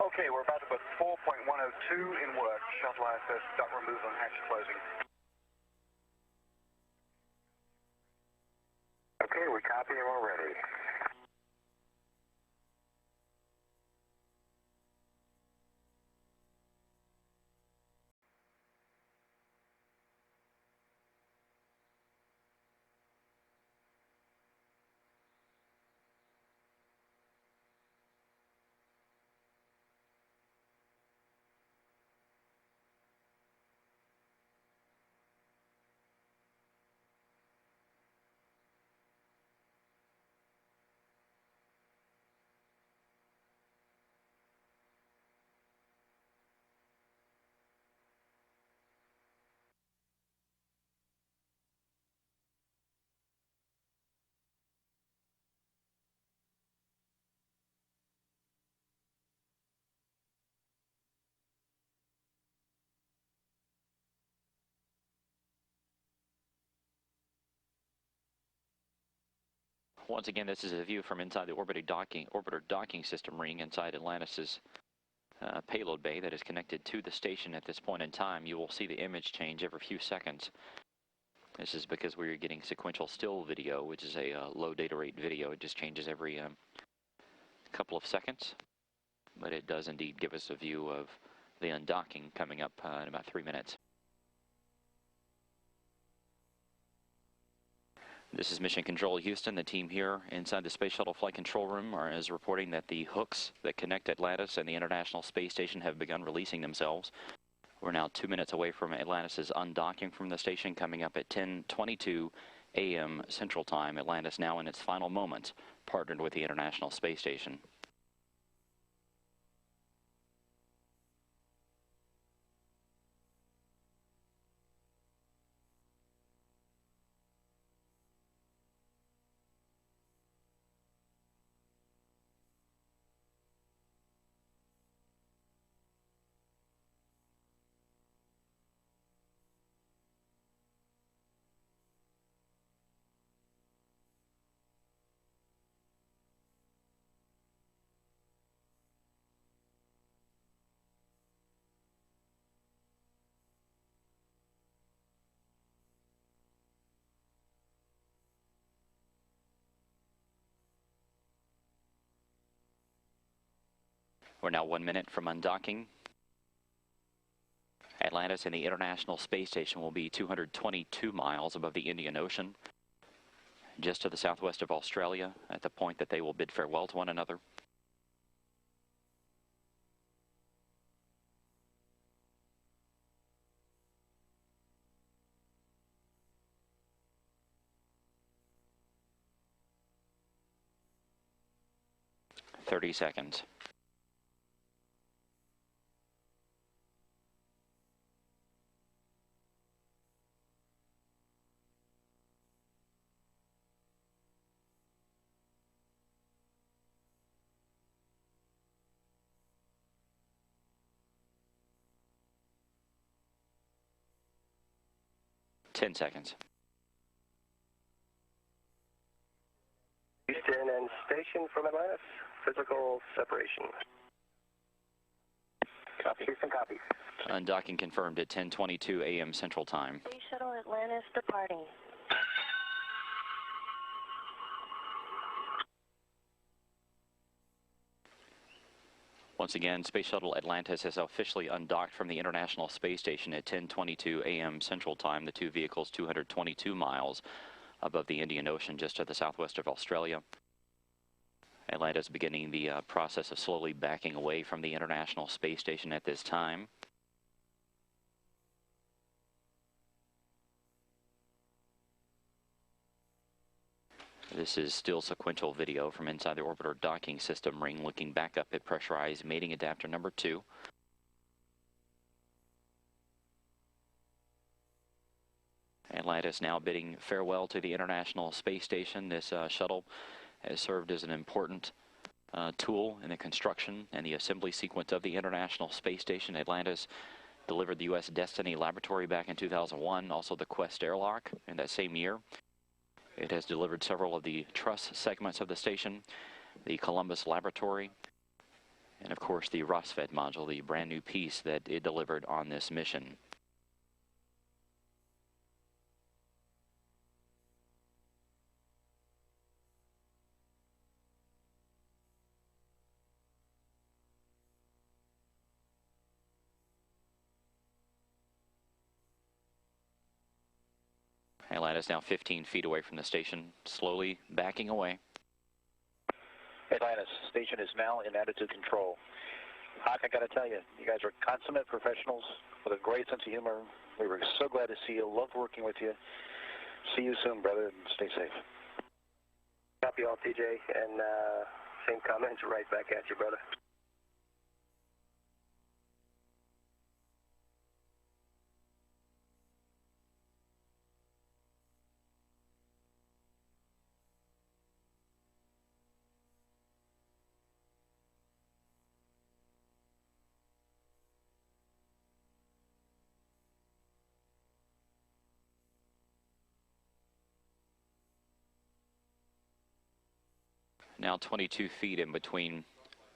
[SPEAKER 10] Okay, we're about to put 4.102 in work. Shuttle ISS, duct removal and hatch closing.
[SPEAKER 13] Okay, we copy and we're ready.
[SPEAKER 17] Once again, this is a view from inside the orbiter docking system ring inside Atlantis' payload bay that is connected to the station at this point in time. You will see the image change every few seconds. This is because we're getting sequential still video, which is a low data rate video. It just changes every couple of seconds, but it does indeed give us a view of the undocking coming up in about 3 minutes. This is Mission Control Houston. The team here inside the Space Shuttle Flight Control Room is reporting that the hooks that connect Atlantis and the International Space Station have begun releasing themselves. We're now 2 minutes away from Atlantis' undocking from the station, coming up at 10:22 a.m. Central Time. Atlantis now in its final moments, partnered with the International Space Station. We're now 1 minute from undocking. Atlantis and the International Space Station will be 222 miles above the Indian Ocean, just to the southwest of Australia, at the point that they will bid farewell to one another. Thirty seconds. Ten seconds.
[SPEAKER 10] Houston and station from Atlantis. Physical separation. Copy. Houston, copy.
[SPEAKER 17] Undocking confirmed at 10:22 a.m. Central Time.
[SPEAKER 9] Space Shuttle Atlantis departing.
[SPEAKER 17] Once again, Space Shuttle Atlantis has officially undocked from the International Space Station at 10:22 a.m. Central Time. The two vehicles 222 miles above the Indian Ocean, just to the southwest of Australia. Atlantis beginning the process of slowly backing away from the International Space Station at this time. This is still sequential video from inside the orbiter docking system ring, looking back up at pressurized mating adapter number 2. Atlantis now bidding farewell to the International Space Station. This shuttle has served as an important tool in the construction and the assembly sequence of the International Space Station. Atlantis delivered the U.S. Destiny Laboratory back in 2001, also the Quest airlock in that same year. It has delivered several of the truss segments of the station, the Columbus Laboratory, and of course the ROSFET module, the brand new piece that it delivered on this mission. Atlantis now 15 feet away from the station, slowly backing away.
[SPEAKER 18] Atlantis, station is now in attitude control. Hawk, I got to tell you, you guys are consummate professionals with a great sense of humor. We were so glad to see you. Loved working with you. See you soon, brother, and stay safe.
[SPEAKER 10] Copy all, TJ, and same comments right back at you, brother.
[SPEAKER 17] Now 22 feet in between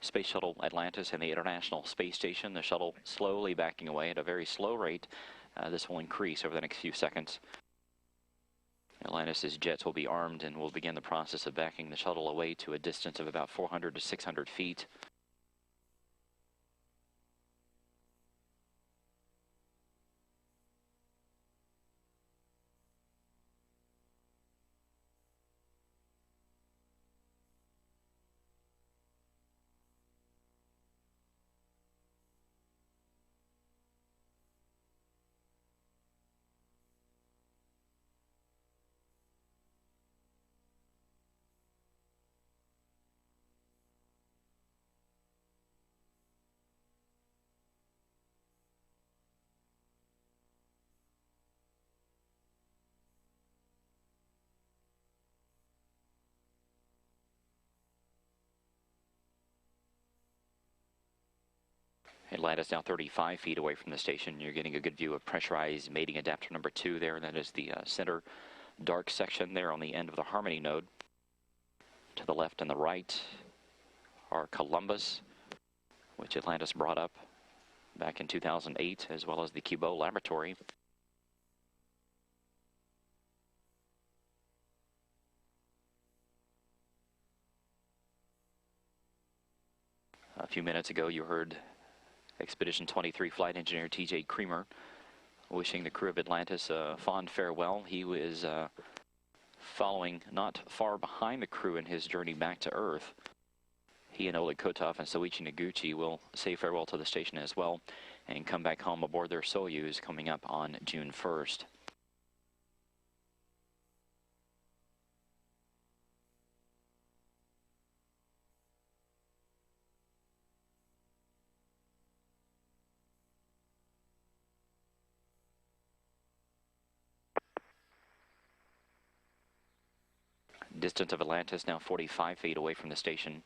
[SPEAKER 17] Space Shuttle Atlantis and the International Space Station. The shuttle slowly backing away at a very slow rate. This will increase over the next few seconds. Atlantis' jets will be armed and will begin the process of backing the shuttle away to a distance of about 400 to 600 feet. Atlantis now 35 feet away from the station. You're getting a good view of pressurized mating adapter number 2 there. That is the center dark section there on the end of the Harmony node. To the left and the right are Columbus, which Atlantis brought up back in 2008, as well as the Cubo Laboratory. A few minutes ago, you heard Expedition 23 flight engineer T.J. Creamer wishing the crew of Atlantis a fond farewell. He was following not far behind the crew in his journey back to Earth. He and Oleg Kotov and Soichi Noguchi will say farewell to the station as well and come back home aboard their Soyuz coming up on June 1st. Distance of Atlantis now 45 feet away from the station.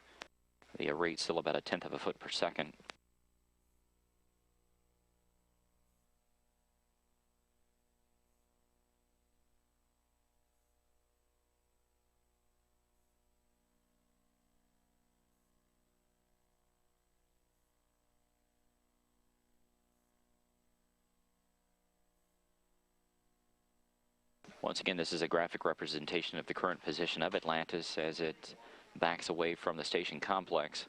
[SPEAKER 17] The rate still about 1/10 of a foot per second. Once again, this is a graphic representation of the current position of Atlantis as it backs away from the station complex.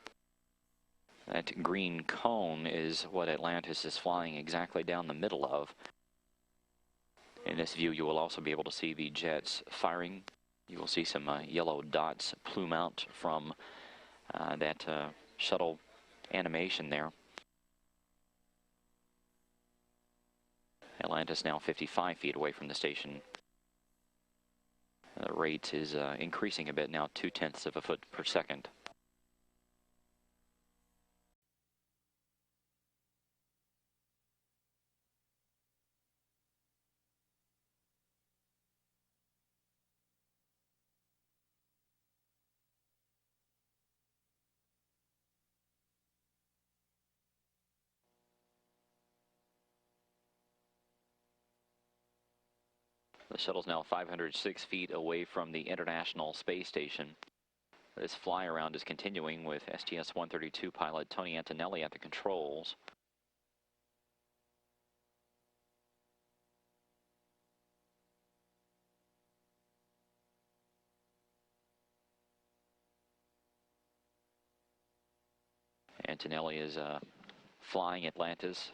[SPEAKER 17] That green cone is what Atlantis is flying exactly down the middle of. In this view, you will also be able to see the jets firing. You will see some yellow dots plume out from that shuttle animation there. Atlantis now 55 feet away from the station. The rate is increasing a bit now, 2/10 of a foot per second. The shuttle's now 506 feet away from the International Space Station. This fly around is continuing with STS-132 pilot Tony Antonelli at the controls. Antonelli is flying Atlantis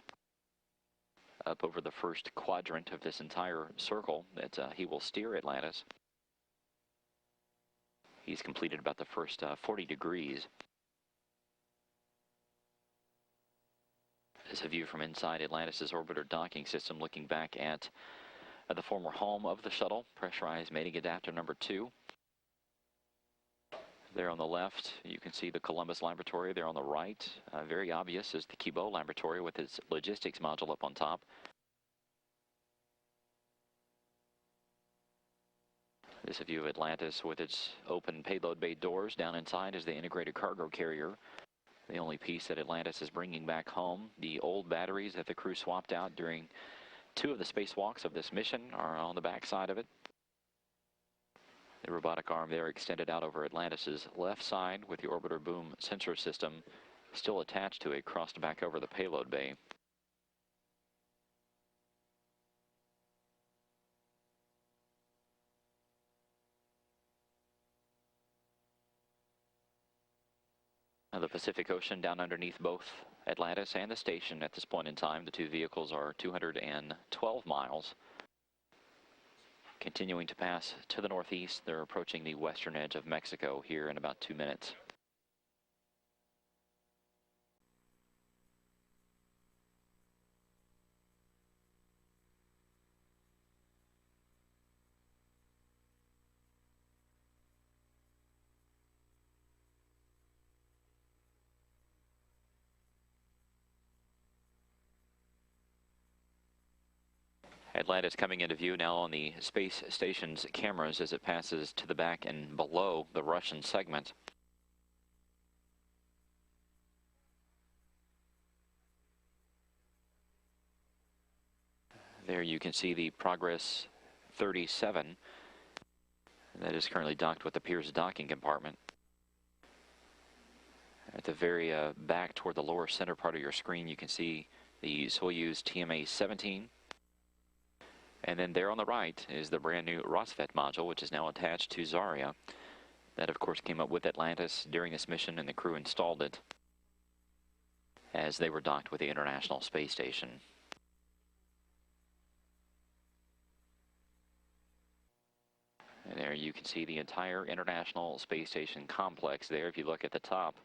[SPEAKER 17] up over the first quadrant of this entire circle that he will steer Atlantis. He's completed about the first 40 degrees. This is a view from inside Atlantis' orbiter docking system, looking back at the former home of the shuttle, pressurized mating adapter number 2. There on the left, you can see the Columbus Laboratory. There on the right, very obvious, is the Kibo Laboratory with its logistics module up on top. This is a view of Atlantis with its open payload bay doors. Down inside is the integrated cargo carrier. The only piece that Atlantis is bringing back home. The old batteries that the crew swapped out during 2 of the spacewalks of this mission are on the back side of it. The robotic arm there extended out over Atlantis' left side with the orbiter boom sensor system still attached to it, crossed back over the payload bay. Now the Pacific Ocean down underneath both Atlantis and the station at this point in time. The 2 vehicles are 212 miles. Continuing to pass to the northeast, they're approaching the western edge of Mexico here in about 2 minutes. Atlantis coming into view now on the space station's cameras as it passes to the back and below the Russian segment. There you can see the Progress 37 that is currently docked with the Piers docking compartment. At the very back toward the lower center part of your screen, you can see the Soyuz TMA-17. And then there on the right is the brand new Rosvet module, which is now attached to Zarya. That, of course, came up with Atlantis during this mission, and the crew installed it. as they were docked with the International Space Station. And there you can see the entire International Space Station complex there. If you look at the top,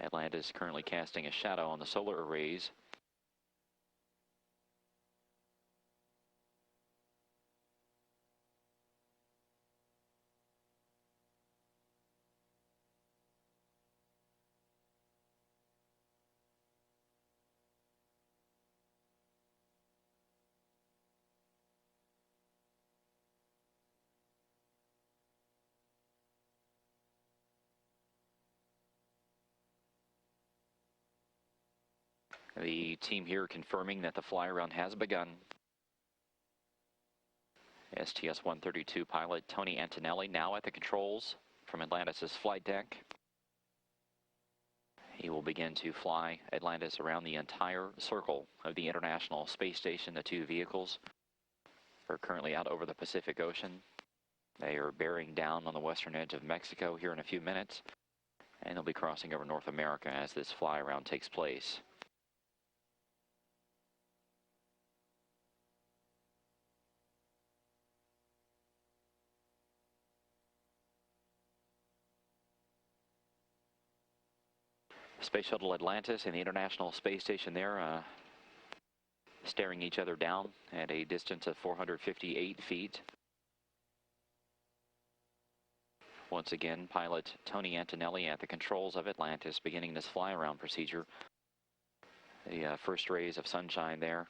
[SPEAKER 17] Atlantis currently casting a shadow on the solar arrays. The team here confirming that the fly-around has begun. STS-132 pilot Tony Antonelli now at the controls from Atlantis' flight deck. He will begin to fly Atlantis around the entire circle of the International Space Station. The two vehicles are currently out over the Pacific Ocean. They are bearing down on the western edge of Mexico here in a few minutes, and they'll be crossing over North America as this fly-around takes place. Space Shuttle Atlantis and the International Space Station there staring each other down at a distance of 458 feet. Once again, pilot Tony Antonelli at the controls of Atlantis beginning this fly-around procedure. The first rays of sunshine there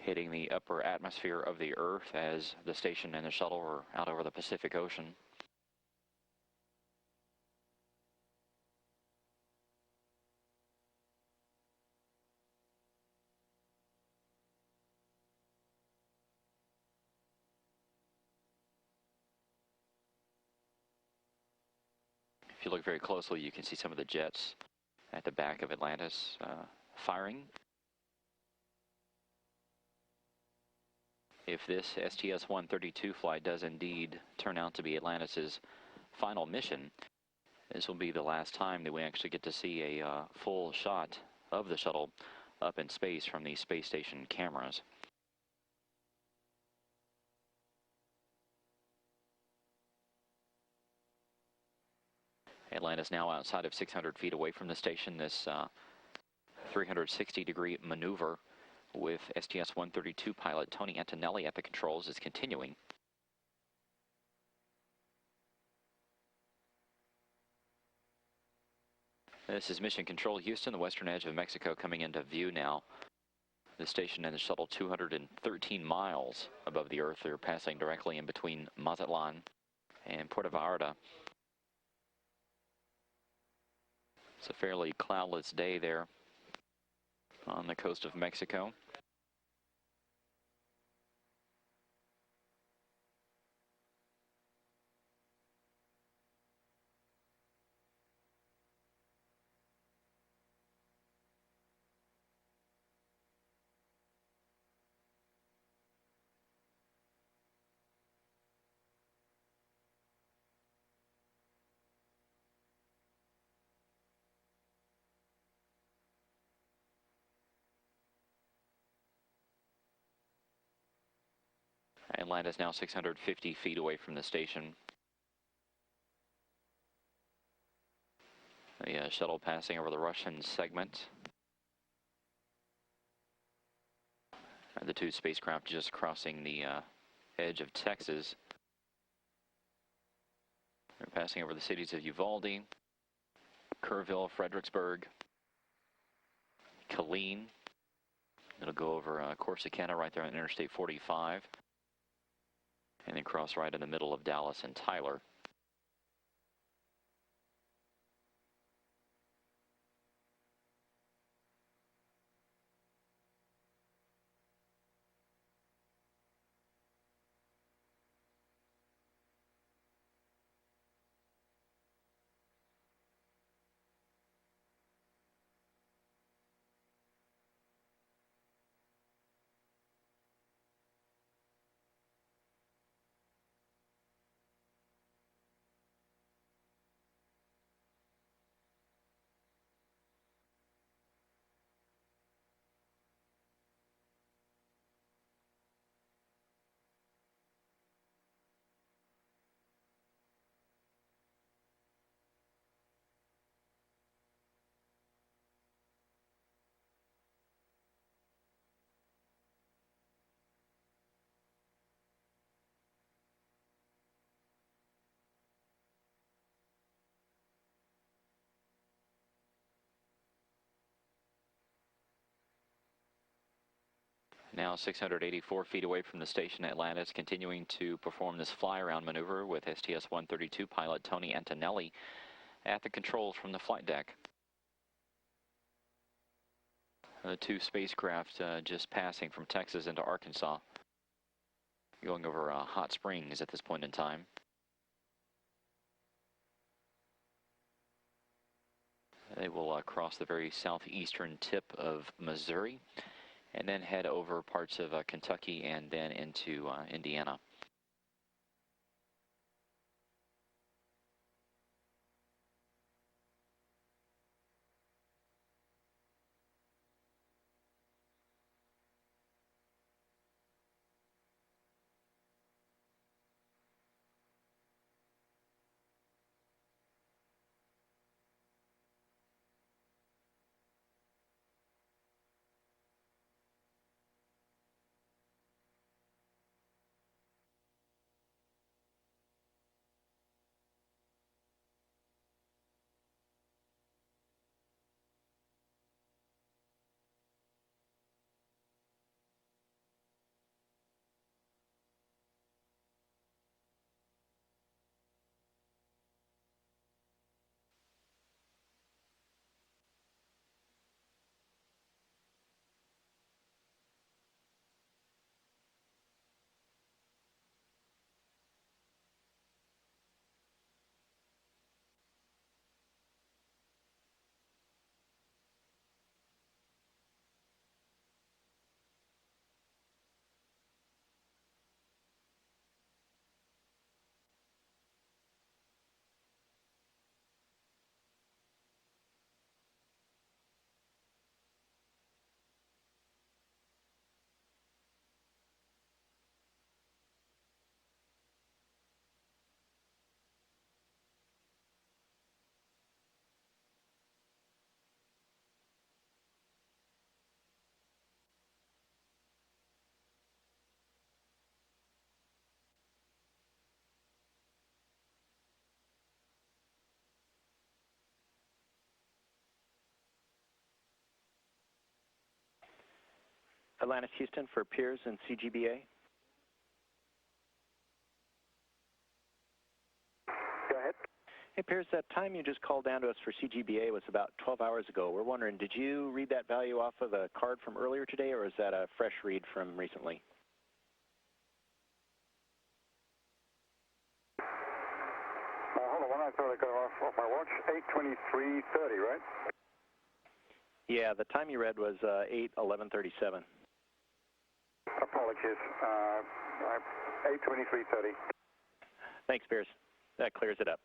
[SPEAKER 17] hitting the upper atmosphere of the Earth as the station and the shuttle are out over the Pacific Ocean. If you look very closely, you can see some of the jets at the back of Atlantis firing. If this STS-132 flight does indeed turn out to be Atlantis' final mission, this will be the last time that we actually get to see a full shot of the shuttle up in space from the space station cameras. Atlantis now outside of 600 feet away from the station. This 360-degree maneuver with STS-132 pilot Tony Antonelli at the controls is continuing. This is Mission Control Houston, the western edge of Mexico coming into view now. The station and the shuttle 213 miles above the Earth. They're passing directly in between Mazatlan and Puerto Vallarta. It's a fairly cloudless day there on the coast of Mexico. Atlantis now 650 feet away from the station. The shuttle passing over the Russian segment. And the two spacecraft just crossing the edge of Texas. They're passing over the cities of Uvalde, Kerrville, Fredericksburg, Killeen. It'll go over Corsicana right there on Interstate 45. And then cross right in the middle of Dallas and Tyler. Now 684 feet away from the station, Atlantis continuing to perform this fly-around maneuver with STS-132 pilot Tony Antonelli at the controls from the flight deck. Two spacecraft just passing from Texas into Arkansas, going over Hot Springs at this point in time. They will cross the very southeastern tip of Missouri and then head over parts of Kentucky and then into Indiana.
[SPEAKER 1] Atlantis, Houston for Piers and CGBA.
[SPEAKER 10] Go ahead.
[SPEAKER 1] Hey, Piers, that time you just called down to us for CGBA was about 12 hours ago. We're wondering, did you read that value off of a card from earlier today, or is that a fresh read from recently?
[SPEAKER 10] Hold on, I thought I got off my watch. 8:23:30, right?
[SPEAKER 1] Yeah, the time you read was 8:11:37.
[SPEAKER 10] Apologies. 8:23:30.
[SPEAKER 1] Thanks, Piers. That clears it up.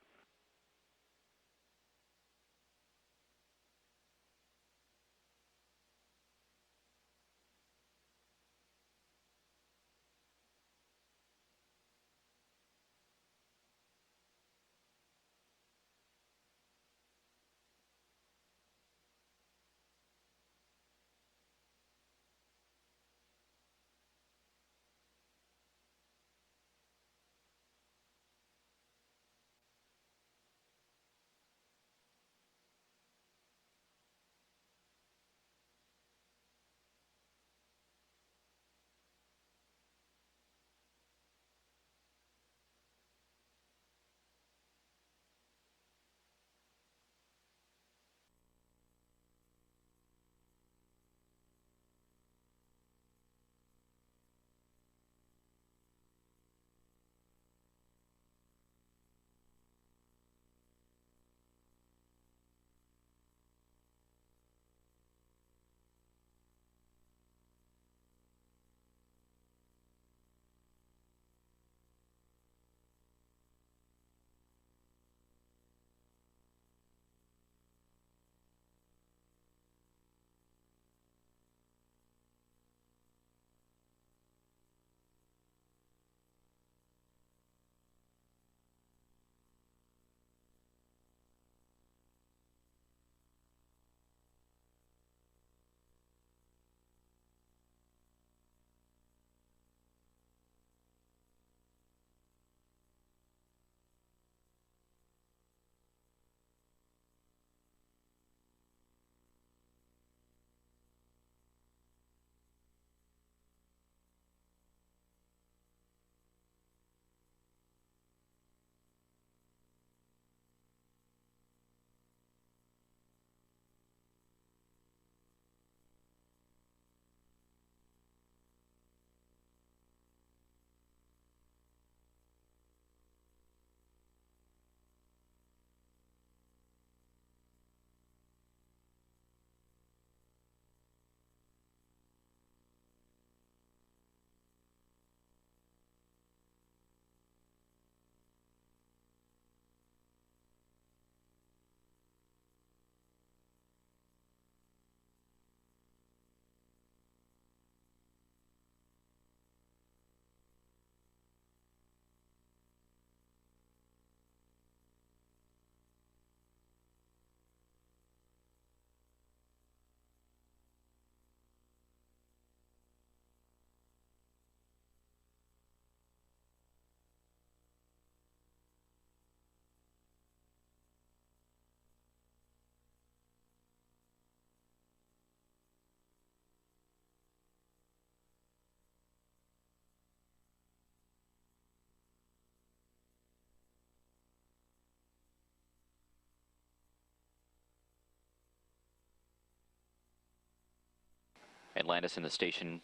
[SPEAKER 17] Atlantis and the station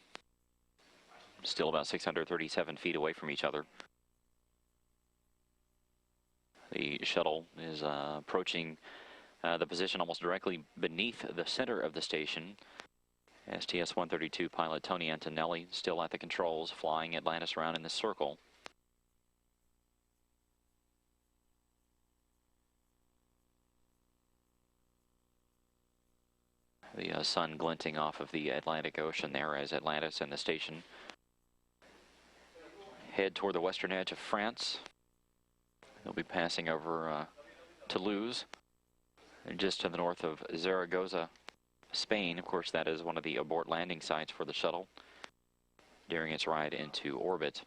[SPEAKER 17] still about 637 feet away from each other. The shuttle is approaching the position almost directly beneath the center of the station. STS-132 pilot Tony Antonelli still at the controls, flying Atlantis around in this circle. The sun glinting off of the Atlantic Ocean there as Atlantis and the station head toward the western edge of France. They'll be passing over Toulouse, and just to the north of Zaragoza, Spain. Of course, that is one of the abort landing sites for the shuttle during its ride into orbit.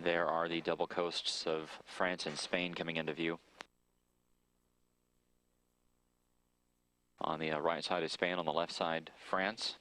[SPEAKER 17] There are the double coasts of France and Spain coming into view. On the right side is Spain, on the left side, France.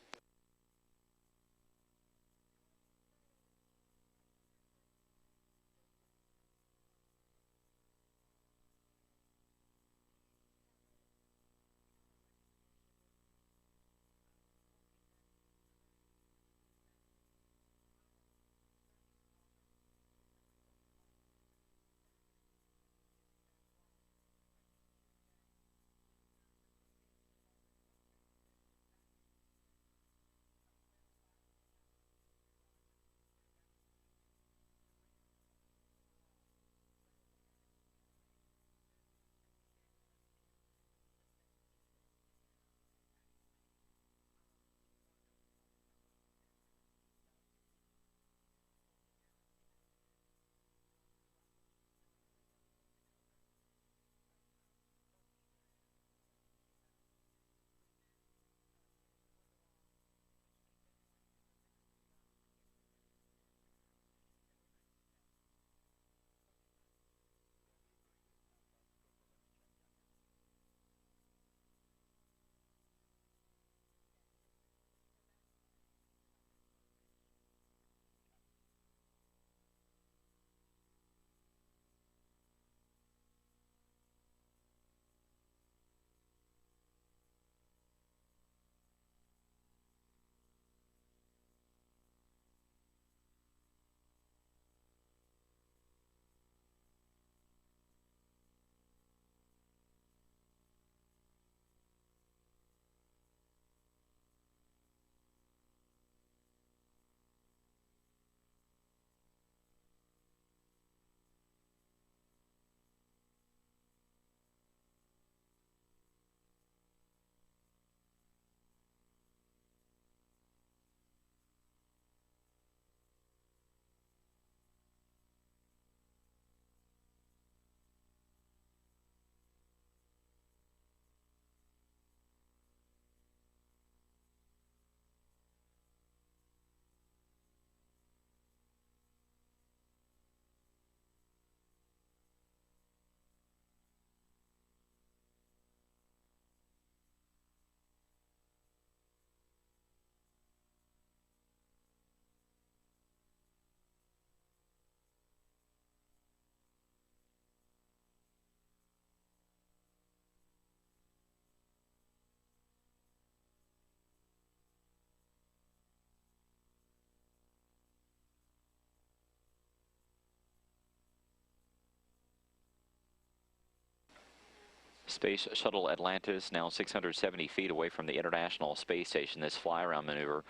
[SPEAKER 17] Space Shuttle Atlantis, now 670 feet away from the International Space Station. This fly-around maneuver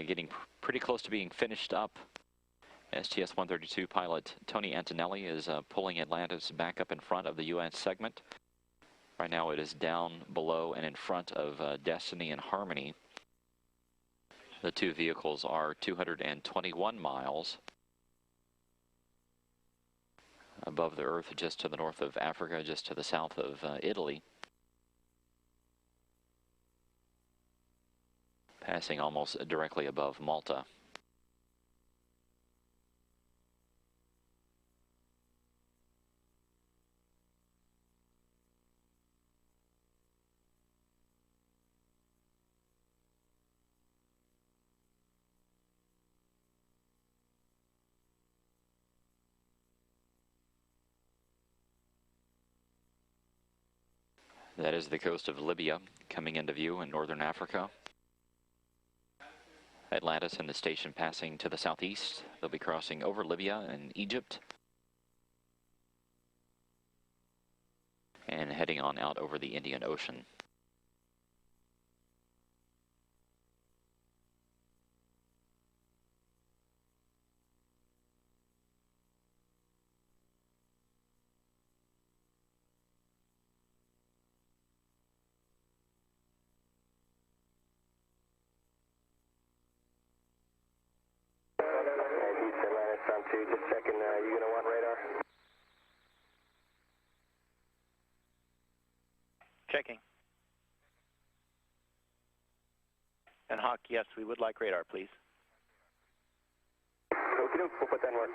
[SPEAKER 17] getting pretty close to being finished up. STS-132 pilot Tony Antonelli is pulling Atlantis back up in front of the U.S. segment. Right now it is down below and in front of Destiny and Harmony. The two vehicles are 221 miles above the Earth, just to the north of Africa, just to the south of Italy. Passing almost directly above Malta. That is the coast of Libya coming into view in northern Africa. Atlantis and the station passing to the southeast. They'll be crossing over Libya and Egypt and heading on out over the Indian Ocean.
[SPEAKER 10] Just checking, you gonna want radar?
[SPEAKER 1] Checking. And Hawk, yes, we would like radar, please.
[SPEAKER 10] Okay, we'll put that in work.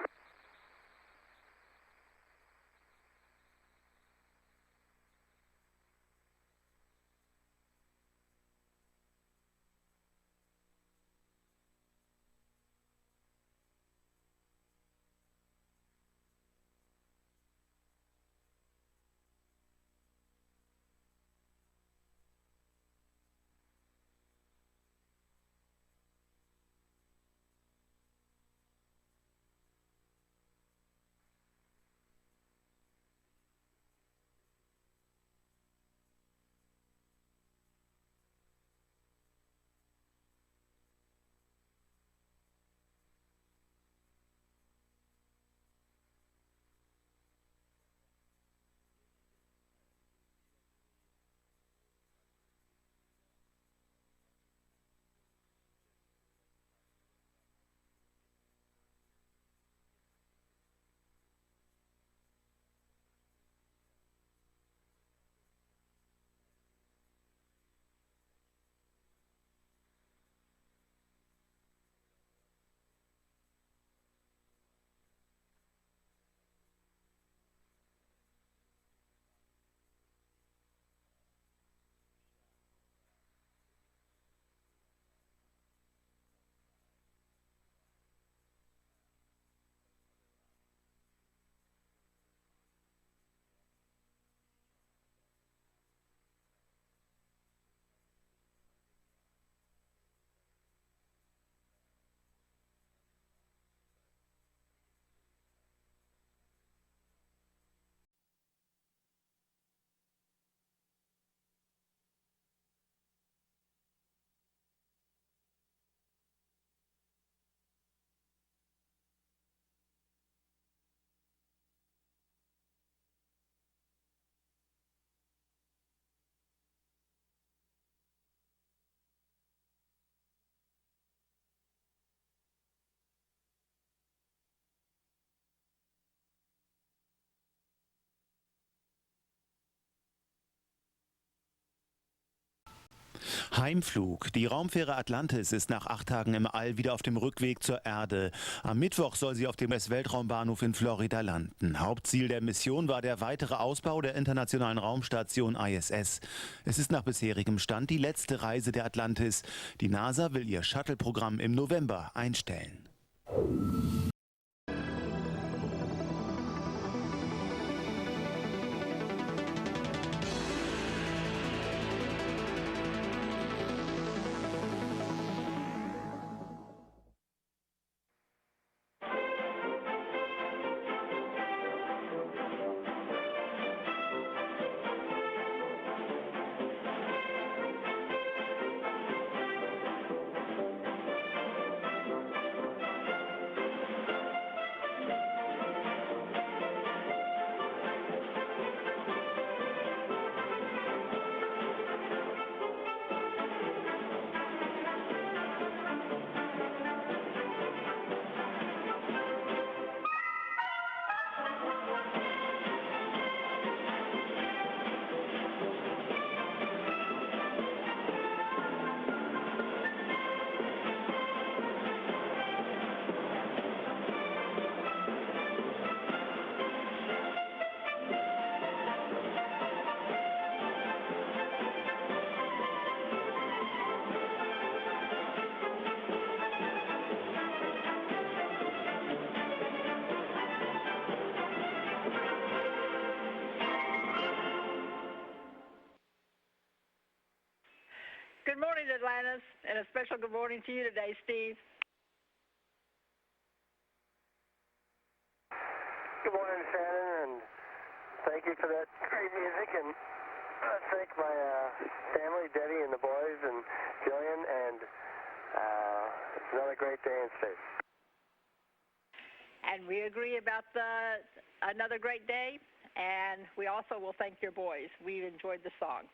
[SPEAKER 6] Heimflug. Die Raumfähre Atlantis ist nach 8 Tagen im All wieder auf dem Rückweg zur Erde. Am Mittwoch soll sie auf dem US-Weltraumbahnhof in Florida landen. Hauptziel der Mission war der weitere Ausbau der internationalen Raumstation ISS. Es ist nach bisherigem Stand die letzte Reise der Atlantis. Die NASA will ihr Shuttle-Programm im November einstellen.
[SPEAKER 8] Good morning, Atlantis, and a special good morning to you today, Steve.
[SPEAKER 13] Good morning, Shannon, and thank you for that great music, and thank my family, Debbie and the boys, and Jillian, and it's another great day in space.
[SPEAKER 8] And we agree about another great day, and we also will thank your boys. We enjoyed the song.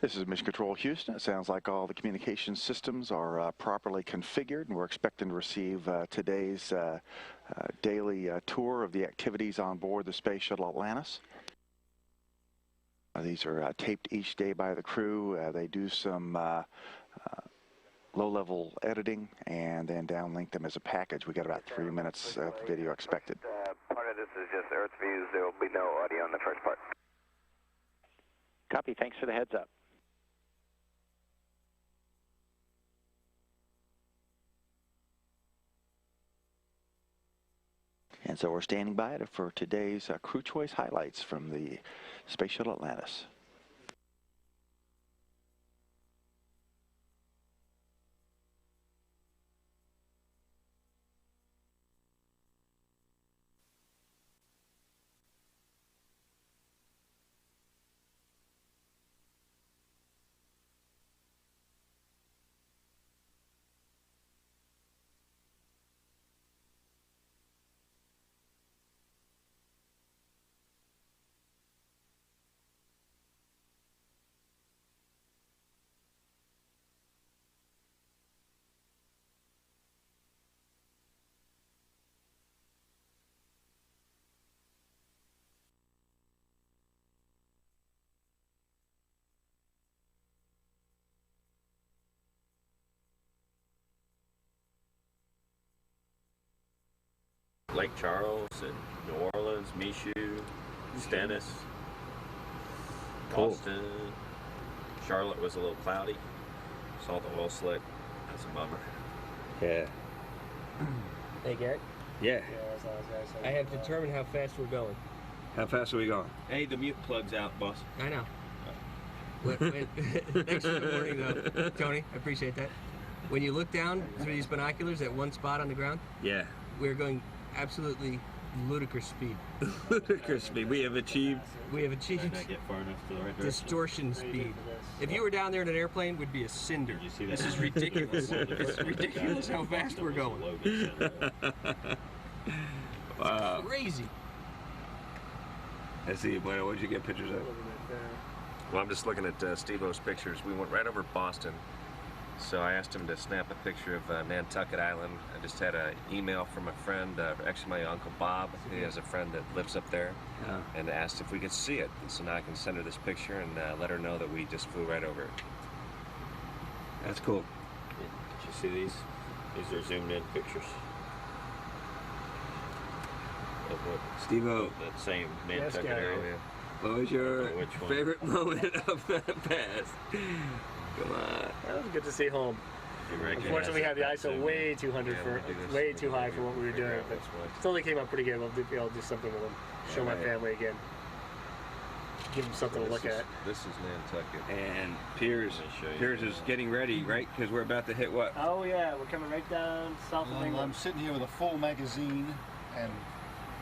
[SPEAKER 12] This is Mission Control Houston. It sounds like all the communication systems are properly configured, and we're expecting to receive today's daily tour of the activities on board the Space Shuttle Atlantis. These are taped each day by the crew. They do some low-level editing and then downlink them as a package. We got about 3 minutes of video expected.
[SPEAKER 10] Part of this is just Earth views. There will be no audio on the first part.
[SPEAKER 1] Copy. Thanks for the heads up.
[SPEAKER 12] And so we're standing by for today's crew choice highlights from the Space Shuttle Atlantis.
[SPEAKER 20] Lake Charles and New Orleans, Michoud, Stennis, Boston. Charlotte was a little cloudy. Saw the oil slick. That's a bummer.
[SPEAKER 21] Yeah.
[SPEAKER 25] Hey, Garrett?
[SPEAKER 21] Yeah.
[SPEAKER 25] That's all I was going to say. I have determined how fast we're going.
[SPEAKER 21] How fast are we going?
[SPEAKER 20] Hey, the mute plug's out, boss.
[SPEAKER 25] I know. Thanks for the warning, though, Tony. I appreciate that. When you look down through these binoculars at one spot on the ground,
[SPEAKER 21] yeah,
[SPEAKER 25] we're going absolutely ludicrous speed.
[SPEAKER 21] Ludicrous speed. We have achieved.
[SPEAKER 20] Might not get far enough to the right direction.
[SPEAKER 25] Distortion speed. If you were down there in an airplane, we'd be a cinder.
[SPEAKER 20] You see that?
[SPEAKER 25] This is ridiculous. It's ridiculous how fast we're going.
[SPEAKER 21] Wow.
[SPEAKER 25] It's crazy.
[SPEAKER 21] I see. Bueno, what did you get pictures of? Well, I'm just looking at Steve-O's pictures. We went right over Boston. So I asked him to snap a picture of Nantucket Island. I just had an email from a friend, actually my Uncle Bob. He has a friend that lives up there, and asked if we could see it. And so now I can send her this picture and let her know that we just flew right over it. That's cool.
[SPEAKER 20] Did you see these? These are zoomed in pictures. Of what?
[SPEAKER 21] Steve-O.
[SPEAKER 20] That same Nantucket area.
[SPEAKER 21] What was your favorite moment of that pass? Come on.
[SPEAKER 25] That was good to see home. Unfortunately, we had the ISO way too high for what we were doing, but it only came out pretty good. We'll be able to do something with them. Show my family again. Give them something to look at.
[SPEAKER 20] This is Nantucket.
[SPEAKER 21] And Piers is getting ready, right? Because we're about to hit what?
[SPEAKER 25] Oh yeah, we're coming right down south of England.
[SPEAKER 26] I'm sitting here with a full magazine and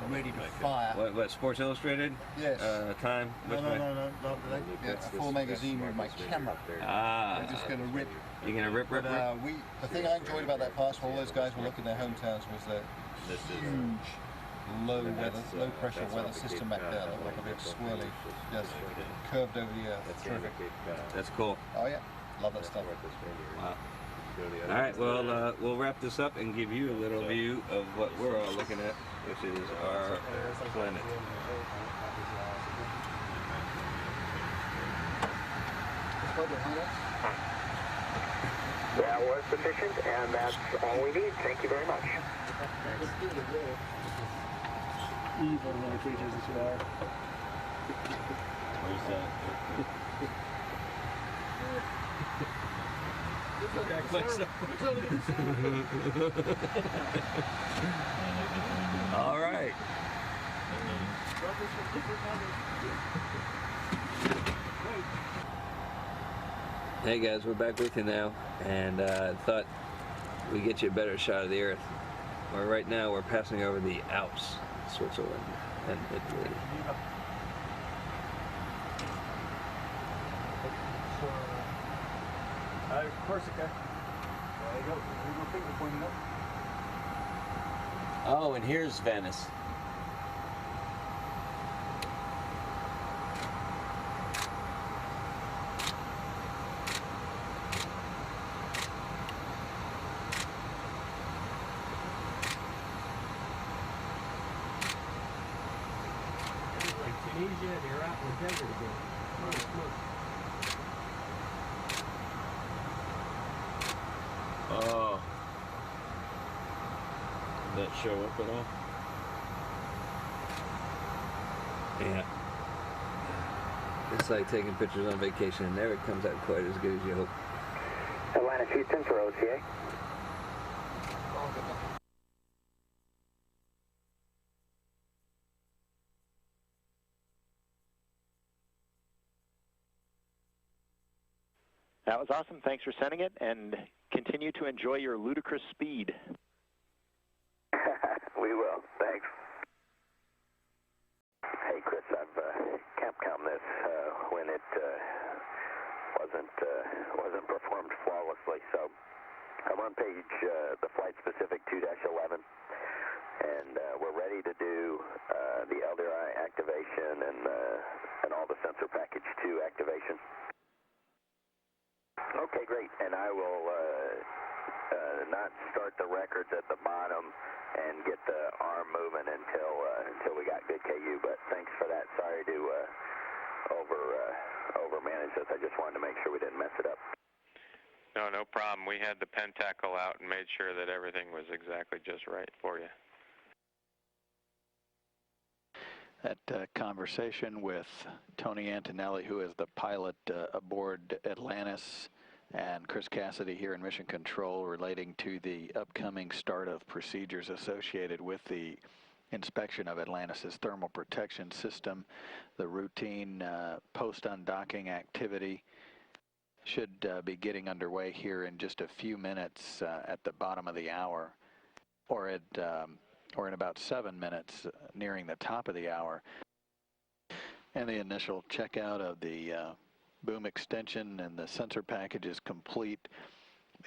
[SPEAKER 26] ready to fire.
[SPEAKER 21] What, Sports Illustrated?
[SPEAKER 26] Yes.
[SPEAKER 21] Time?
[SPEAKER 26] No, a full magazine with my camera.
[SPEAKER 21] Ah.
[SPEAKER 26] We're just going to rip.
[SPEAKER 21] You're going to rip?
[SPEAKER 26] The thing I enjoyed about that pass, while all those guys were looking at their hometowns, was that huge low pressure weather system back there. Looked like a big swirly, just curved over the earth. Terrific.
[SPEAKER 21] That's cool.
[SPEAKER 26] Oh yeah, love that stuff.
[SPEAKER 21] Wow. All right, well, we'll wrap this up and give you a little view of what we're all looking at, which is our planet.
[SPEAKER 13] That was sufficient, and that's all we need. Thank you very much.
[SPEAKER 25] Evil little creatures that you are.
[SPEAKER 21] Where's that? All right. Hey guys, we're back with you now, and thought we'd get you a better shot of the Earth. Where right now we're passing over the Alps, Switzerland, and Italy.
[SPEAKER 26] Corsica. There you go. There you go, finger pointing up.
[SPEAKER 21] Oh, and here's Venice.
[SPEAKER 2] Tunisia, they're out in the desert again.
[SPEAKER 21] Oh. Did that show up at all? Yeah. It's like taking pictures on vacation and never comes out quite as good as you hope.
[SPEAKER 13] Atlantis, Houston for OTA.
[SPEAKER 1] That was awesome. Thanks for sending it, and continue to enjoy your ludicrous speed.
[SPEAKER 13] We will. Thanks. Hey, Chris, I've Capcom this when it wasn't performed flawlessly. So I'm on page the flight specific 2-11, and we're ready to do the LDRI activation and all the sensor package 2 activation. Okay, great. And I will not start the records at the bottom and get the arm moving until we got good KU. But thanks for that. Sorry to over manage this. I just wanted to make sure we didn't mess it up.
[SPEAKER 5] No problem. We had the pentacle out and made sure that everything was exactly just right for you.
[SPEAKER 24] That conversation with Tony Antonelli, who is the pilot aboard Atlantis, and Chris Cassidy here in Mission Control relating to the upcoming start of procedures associated with the inspection of Atlantis' thermal protection system. The routine post-undocking activity should be getting underway here in just a few minutes at the bottom of the hour, or in about 7 minutes nearing the top of the hour. And the initial checkout of the boom extension and the sensor package is complete.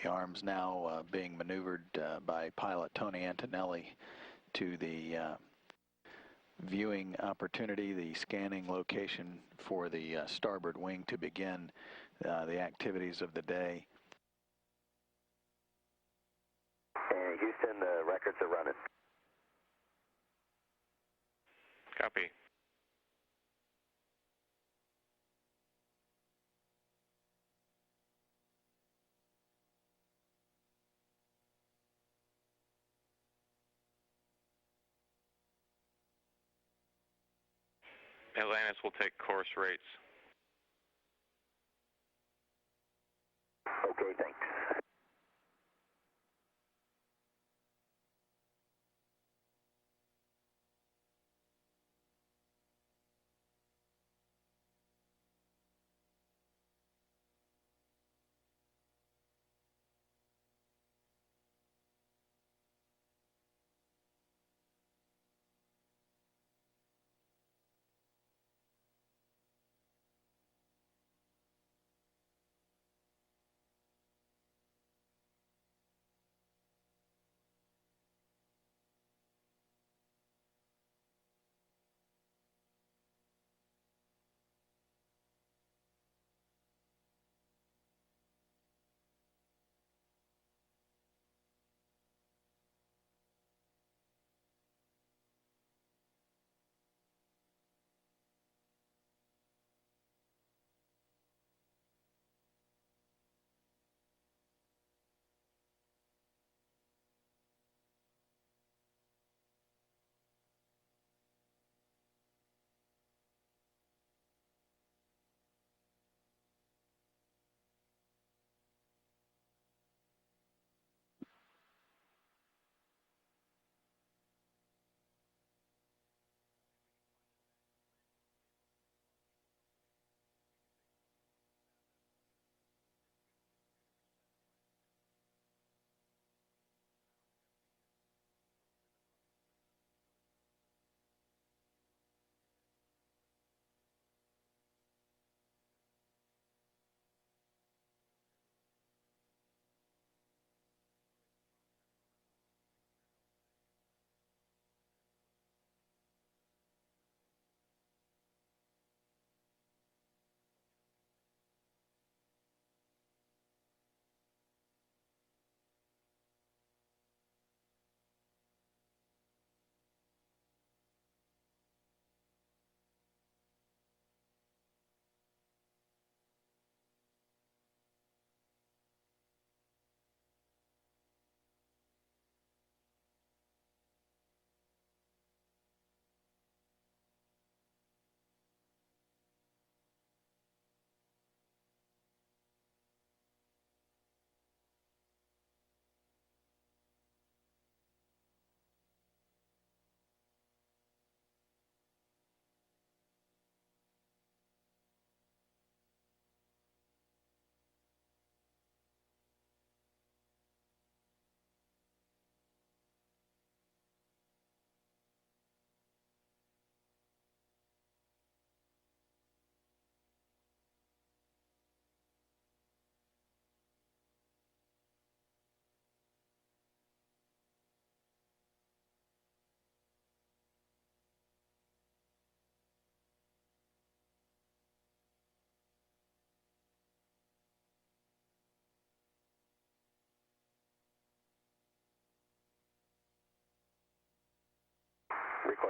[SPEAKER 24] The arm's now being maneuvered by pilot Tony Antonelli to the viewing opportunity, the scanning location for the starboard wing to begin the activities of the day.
[SPEAKER 13] And Houston, the records are running.
[SPEAKER 5] Copy. Atlantis will take course rates.
[SPEAKER 13] Okay, thanks.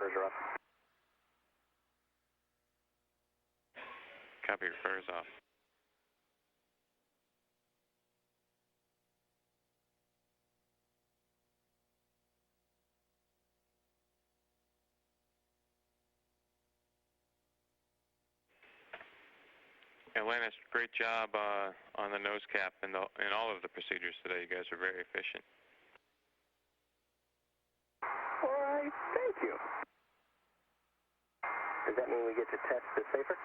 [SPEAKER 13] rotors are up.
[SPEAKER 5] Copy, your flares off. Atlantis, great job on the nose cap and all of the procedures today. You guys are very efficient.
[SPEAKER 13] All right, thank you. Does that mean we get to test the safer?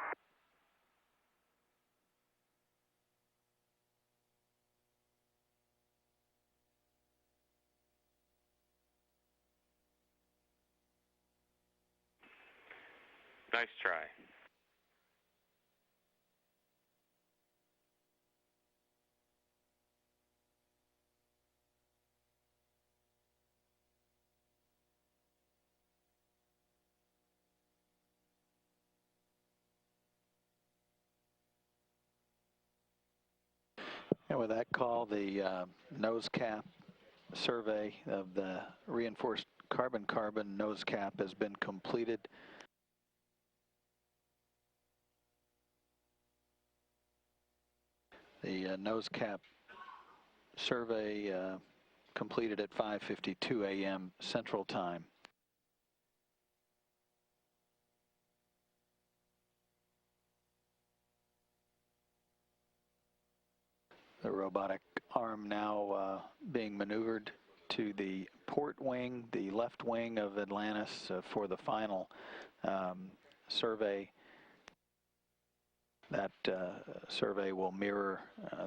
[SPEAKER 5] Nice try.
[SPEAKER 24] And with that call, the nose cap survey of the reinforced carbon-carbon nose cap has been completed. The nose cap survey completed at 5:52 a.m. Central Time. The robotic arm now being maneuvered to the port wing, the left wing of Atlantis for the final survey. That survey will mirror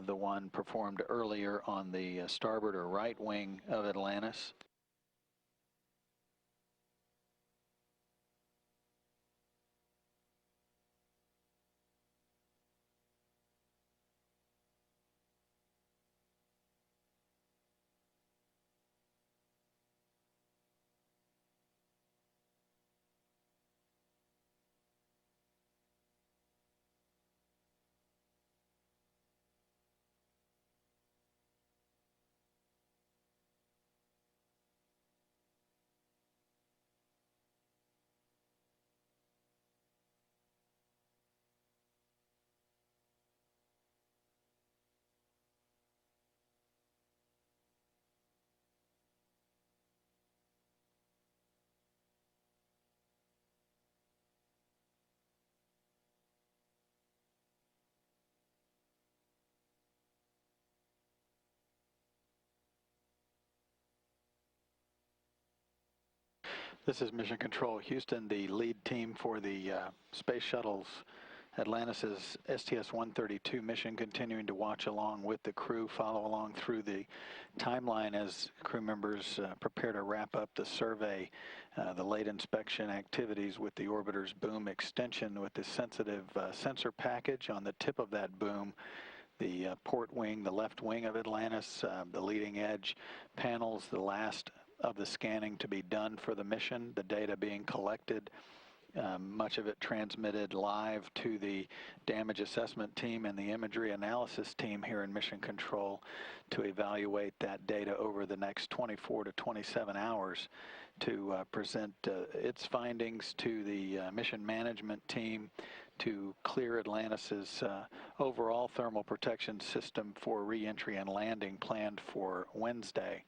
[SPEAKER 24] the one performed earlier on the starboard or right wing of Atlantis. This is Mission Control Houston, the lead team for the Space Shuttle's Atlantis' STS-132 mission, continuing to watch along with the crew, follow along through the timeline as crew members prepare to wrap up the survey, the late inspection activities with the orbiter's boom extension with the sensitive sensor package on the tip of that boom. The port wing, the left wing of Atlantis, the leading edge panels, the last of the scanning to be done for the mission, the data being collected, much of it transmitted live to the damage assessment team and the imagery analysis team here in Mission Control to evaluate that data over the next 24 to 27 hours to present its findings to the mission management team to clear Atlantis's overall thermal protection system for re-entry and landing planned for Wednesday.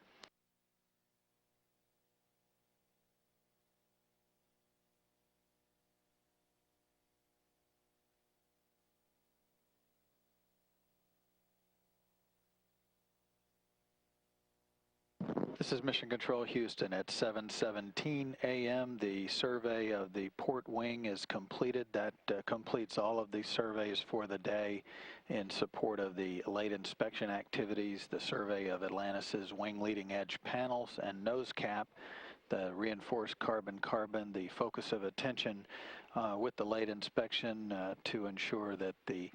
[SPEAKER 24] This is Mission Control Houston at 7:17 a.m. The survey of the port wing is completed. That completes all of the surveys for the day in support of the late inspection activities, the survey of Atlantis's wing leading edge panels and nose cap, the reinforced carbon-carbon, the focus of attention with the late inspection to ensure that the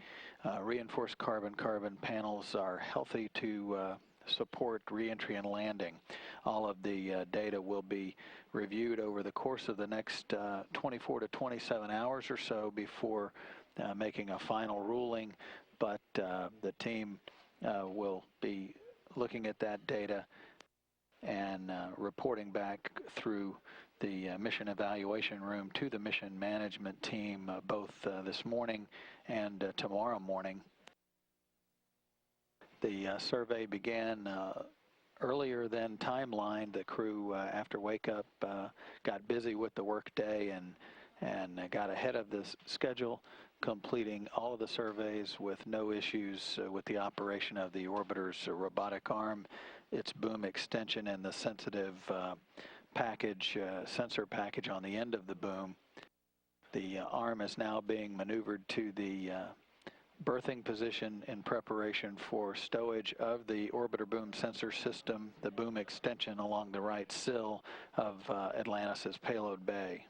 [SPEAKER 24] reinforced carbon-carbon panels are healthy to support re-entry and landing. All of the data will be reviewed over the course of the next 24 to 27 hours or so before making a final ruling, but the team will be looking at that data and reporting back through the mission evaluation room to the mission management team both this morning and tomorrow morning. The survey began earlier than timeline. The crew, after wake up, got busy with the workday and got ahead of the schedule, completing all of the surveys with no issues with the operation of the orbiter's robotic arm, its boom extension, and the sensitive sensor package on the end of the boom. The arm is now being maneuvered to the berthing position in preparation for stowage of the orbiter boom sensor system, the boom extension along the right sill of Atlantis' payload bay.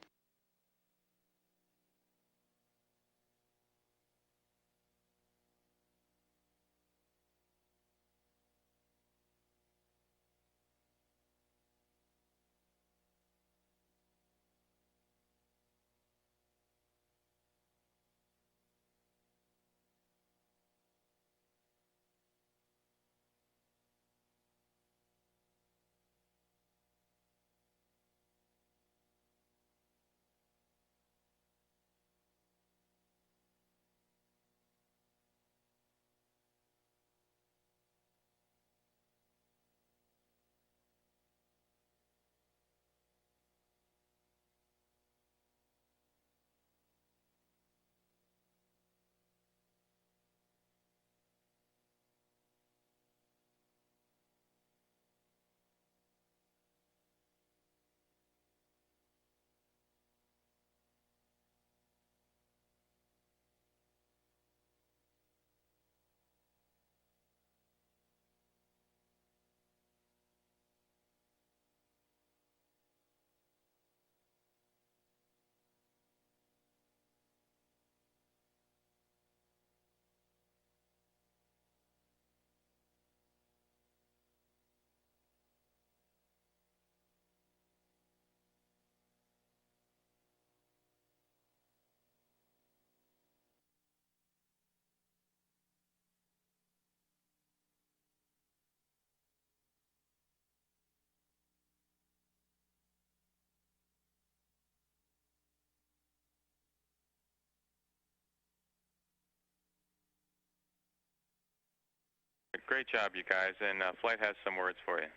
[SPEAKER 3] Great job, you guys, and flight has some words for you.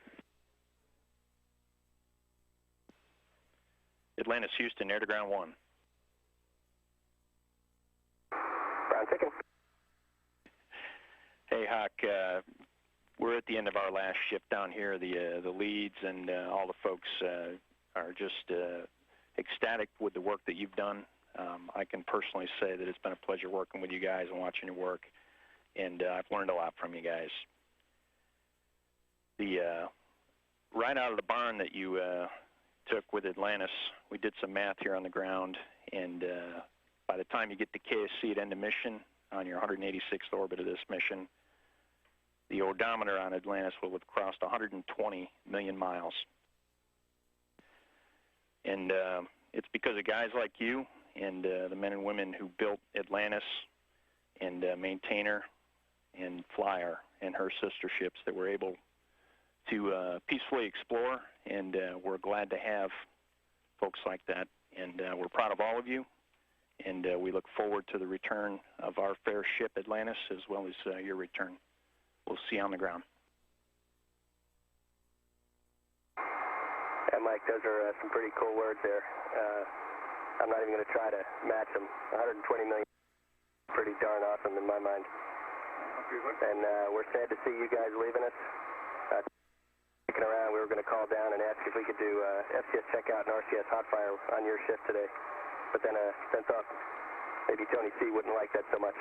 [SPEAKER 1] Atlantis, Houston, air to ground 1.
[SPEAKER 13] Ground ticking.
[SPEAKER 1] Hey, Hawk, we're at the end of our last shift down here. The leads and all the folks are just ecstatic with the work that you've done. I can personally say that it's been a pleasure working with you guys and watching your work, and I've learned a lot from you guys. The right out of the barn that you took with Atlantis, we did some math here on the ground, and by the time you get to KSC at end of mission on your 186th orbit of this mission, the odometer on Atlantis will have crossed 120 million miles. And it's because of guys like you and the men and women who built Atlantis and maintain her and fly her and her sister ships that we're able to peacefully explore, and we're glad to have folks like that. And we're proud of all of you, and we look forward to the return of our fair ship Atlantis as well as your return. We'll see you on the ground.
[SPEAKER 13] Yeah, Mike, those are some pretty cool words there. I'm not even going to try to match them. 120 million, pretty darn awesome in my mind. And we're sad to see you guys leaving us. Sticking around, we were going to call down and ask if we could do STS checkout and RCS hot fire on your shift today. But then thought maybe Tony C wouldn't like that so much.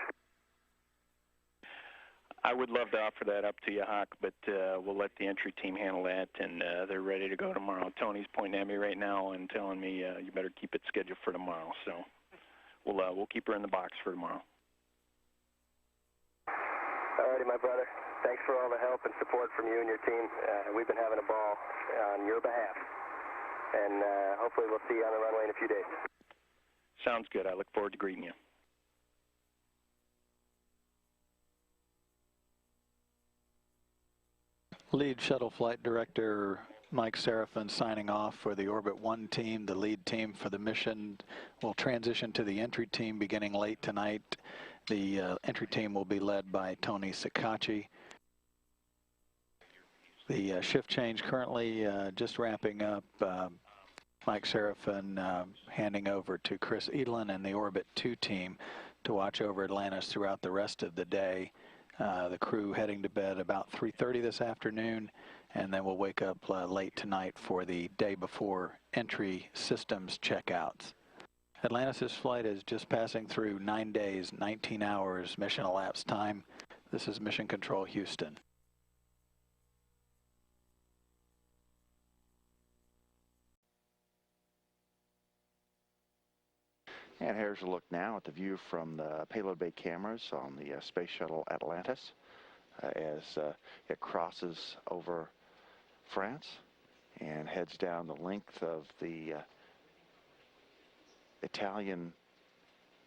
[SPEAKER 1] I would love to offer that up to you, Hawk, but we'll let the entry team handle that, and they're ready to go tomorrow. Tony's pointing at me right now and telling me you better keep it scheduled for tomorrow. So we'll keep her in the box for tomorrow.
[SPEAKER 13] All righty, my brother. Thanks for all the help and support from you and your team. We've been having a ball on your behalf, and hopefully we'll see you on the runway in a few days.
[SPEAKER 1] Sounds good. I look forward to greeting you.
[SPEAKER 24] Lead Shuttle Flight Director Mike Seraphin signing off for the Orbit 1 team, the lead team for the mission. Will transition to the entry team beginning late tonight. The entry team will be led by Tony Sikachi. The shift change currently just wrapping up. Mike Seraphin handing over to Chris Edlin and the Orbit 2 team to watch over Atlantis throughout the rest of the day. The crew heading to bed about 3:30 this afternoon, and then we'll wake up late tonight for the day before entry systems checkouts. Atlantis' flight is just passing through 9 days, 19 hours mission elapsed time. This is Mission Control Houston.
[SPEAKER 12] And here's a look now at the view from the payload bay cameras on the Space Shuttle Atlantis as it crosses over France and heads down the length of the Italian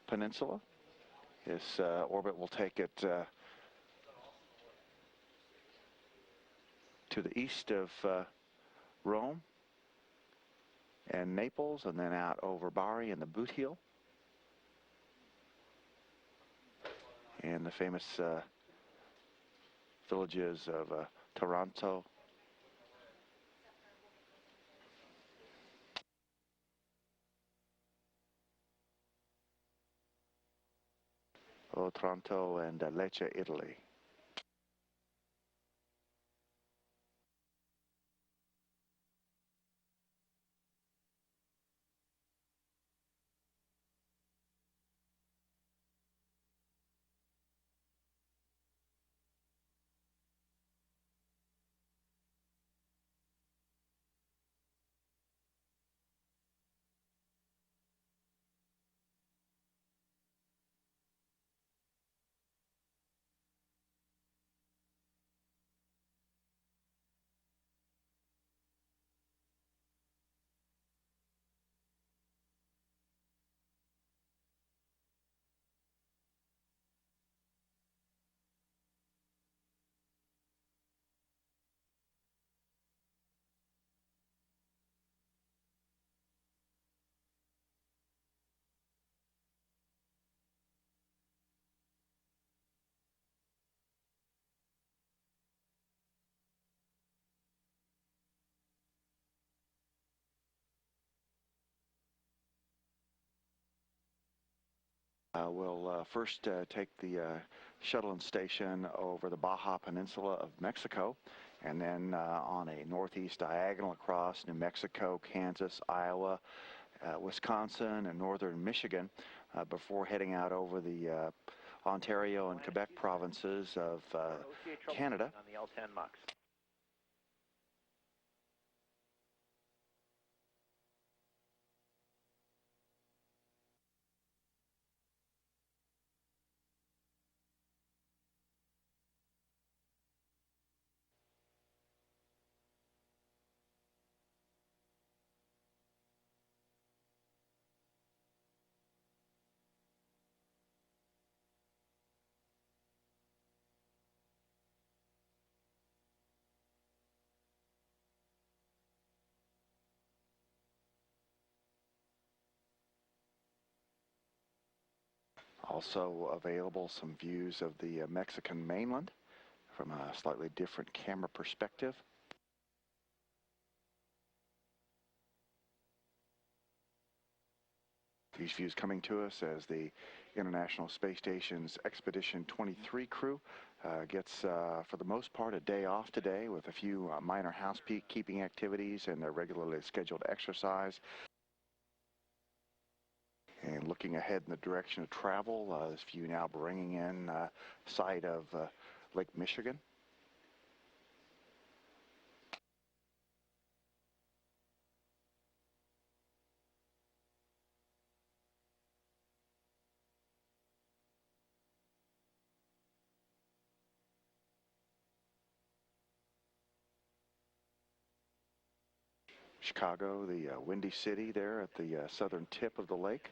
[SPEAKER 12] peninsula. This orbit will take it to the east of Rome and Naples, and then out over Bari and the Boot Heel, and the famous villages of Taranto, Otranto, and Lecce, Italy. We'll first take the shuttle and station over the Baja Peninsula of Mexico, and then on a northeast diagonal across New Mexico, Kansas, Iowa, Wisconsin, and northern Michigan before heading out over the Ontario and Quebec provinces of Canada.
[SPEAKER 1] On the L10 Mux.
[SPEAKER 12] Also available some views of the Mexican mainland from a slightly different camera perspective. These views coming to us as the International Space Station's Expedition 23 crew gets, for the most part, a day off today with a few minor housekeeping activities and their regularly scheduled exercise. And looking ahead in the direction of travel, this view now bringing in sight of Lake Michigan. Chicago, the Windy City there at the southern tip of the lake.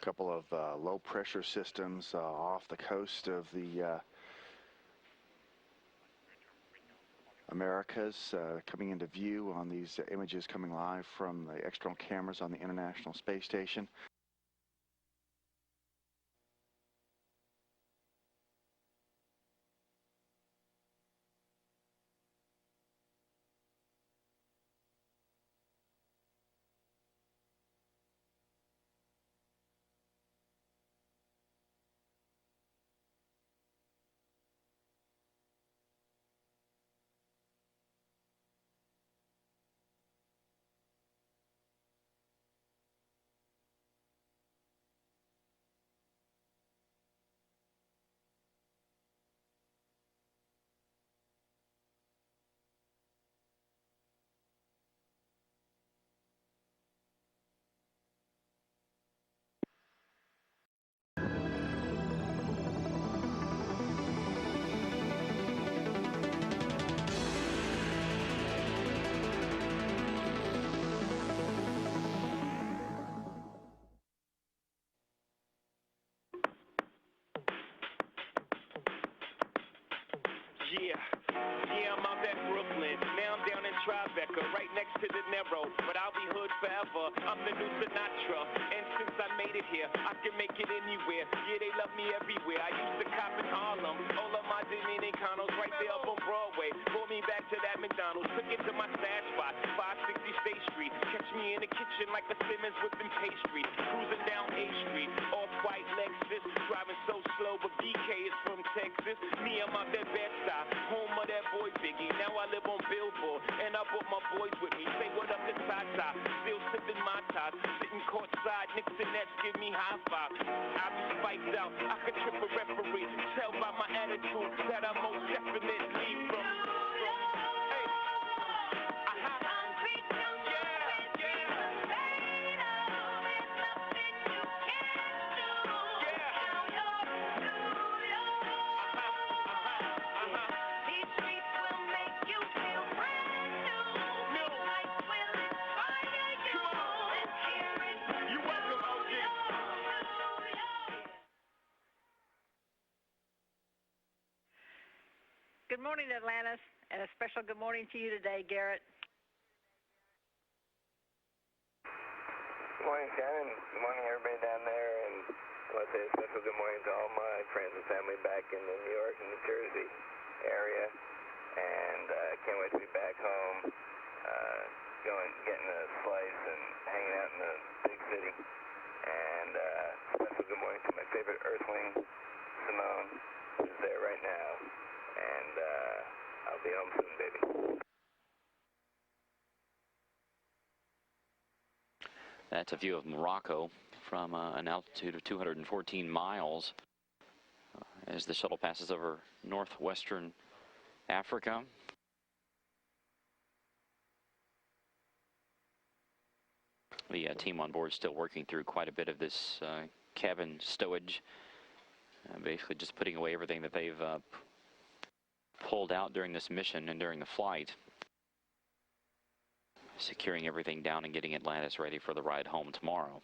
[SPEAKER 12] couple of low pressure systems off the coast of the Americas coming into view on these images coming live from the external cameras on the International Space Station.
[SPEAKER 4] Yeah, I'm out at Brooklyn. Now I'm down in Tribeca, right next to De Niro. But I'll be hood forever. I'm the new Sinatra. And since I made it here, I can make it anywhere. Yeah, they love me everywhere. I used to cop in Harlem. All of my Dominicanos right there up on Broadway. Pulled me back to that McDonald's. Took it to my stash spot, 560 State Street. Catch me in the kitchen like a Simmons whipping pastry. Cruising down A Street, off-white Lexus. Driving so slow, but BK is from Texas. Me, I'm out that Bed-Stuy, home of that boy Biggie. Now I live on Billboard, and I brought my boys with me. Say what up to Tata, still sipping my top. Sitting courtside, Knicks and Nets give me high five. I be spiked out, I could trip a referee. Tell by my attitude that I most definitely from. Hey,
[SPEAKER 8] Good morning, Atlantis, and a special good morning to you today, Garrett.
[SPEAKER 13] Good morning, Shannon. Good morning, everybody down there, and I want to say a special good morning to all my friends and family back in the New York and New Jersey area, and can't wait to be back home, getting a slice and hanging out in the big city. And special good morning to my favorite Earthling, Simone, who's there right now, and I'll be home soon, baby.
[SPEAKER 17] That's a view of Morocco from an altitude of 214 miles as the shuttle passes over northwestern Africa. The team on board still working through quite a bit of this cabin stowage, basically just putting away everything that they've pulled out during this mission and during the flight, securing everything down and getting Atlantis ready for the ride home tomorrow.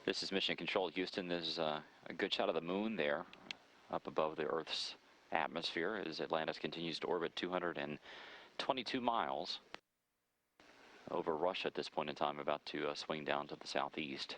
[SPEAKER 17] This is Mission Control Houston. There's a good shot of the moon there up above the Earth's atmosphere as Atlantis continues to orbit 222 miles over Russia at this point in time, about to swing down to the southeast.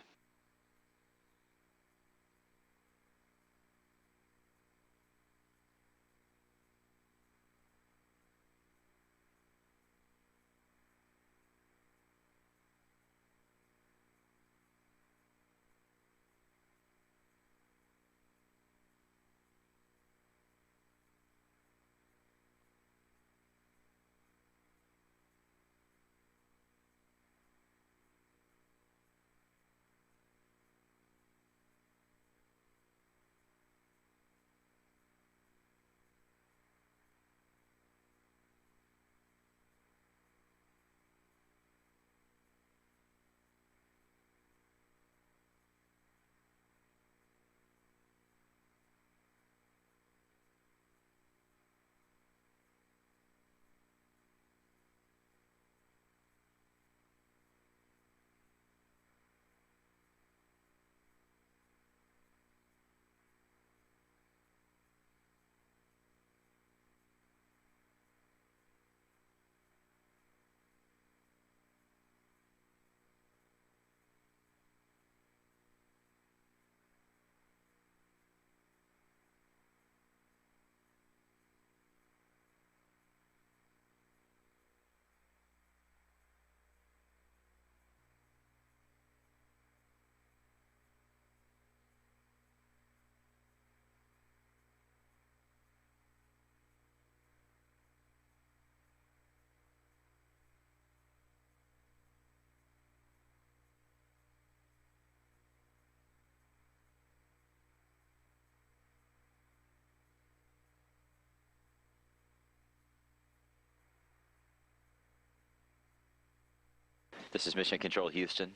[SPEAKER 17] This is Mission Control Houston.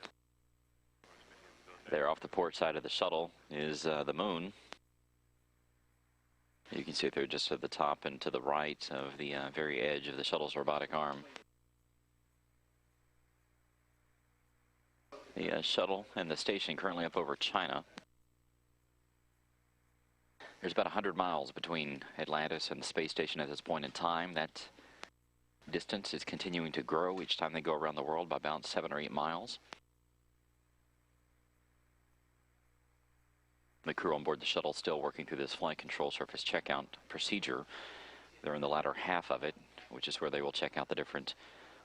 [SPEAKER 17] There off the port side of the shuttle is the moon. You can see it there just at the top and to the right of the very edge of the shuttle's robotic arm. The shuttle and the station currently up over China. There's about 100 miles between Atlantis and the space station at this point in time. That distance is continuing to grow each time they go around the world by about 7 or 8 miles. The crew on board the shuttle still working through this flight control surface checkout procedure. They're in the latter half of it, which is where they will check out the different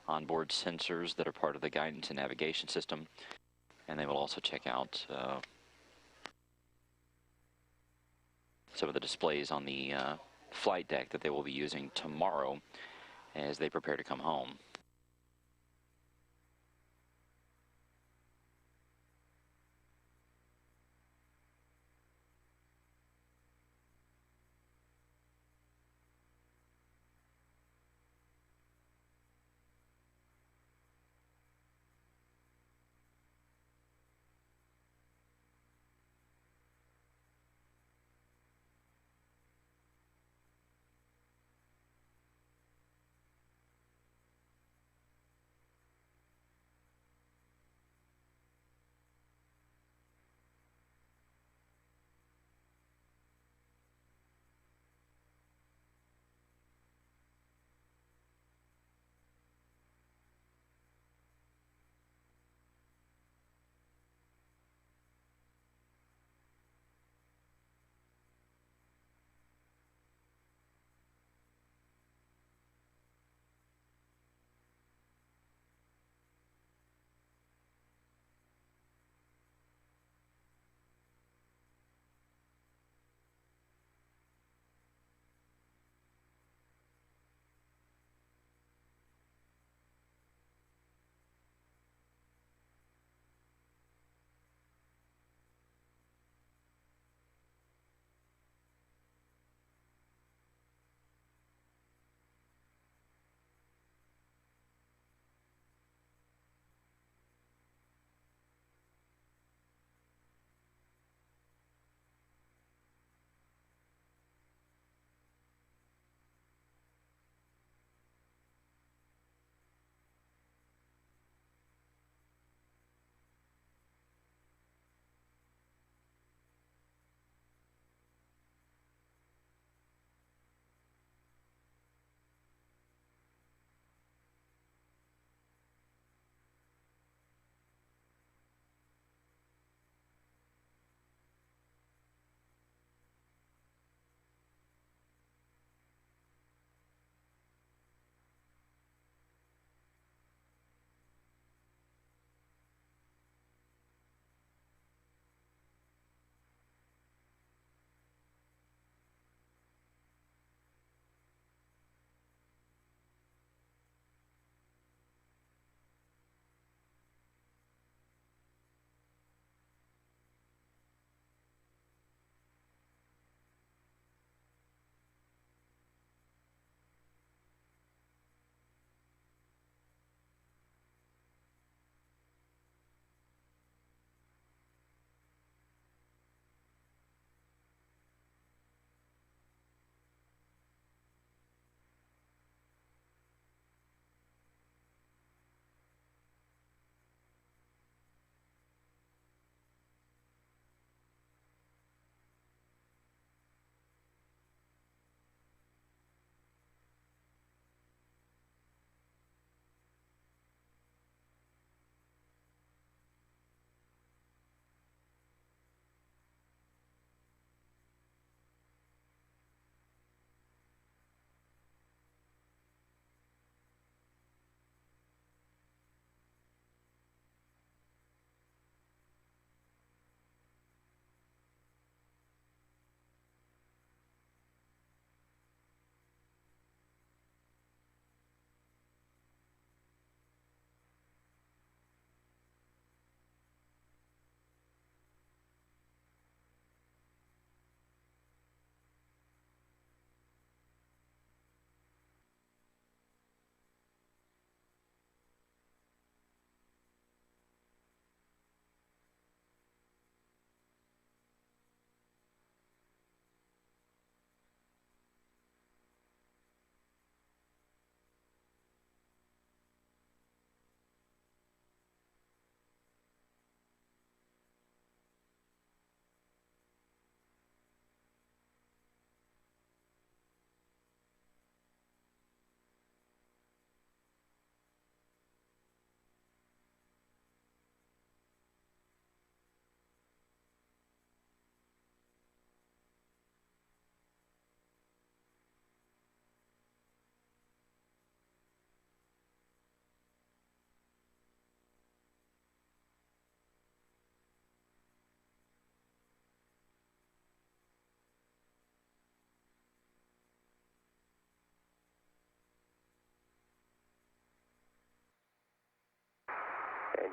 [SPEAKER 17] onboard sensors that are part of the guidance and navigation system. And they will also check out some of the displays on the flight deck that they will be using tomorrow as they prepare to come home.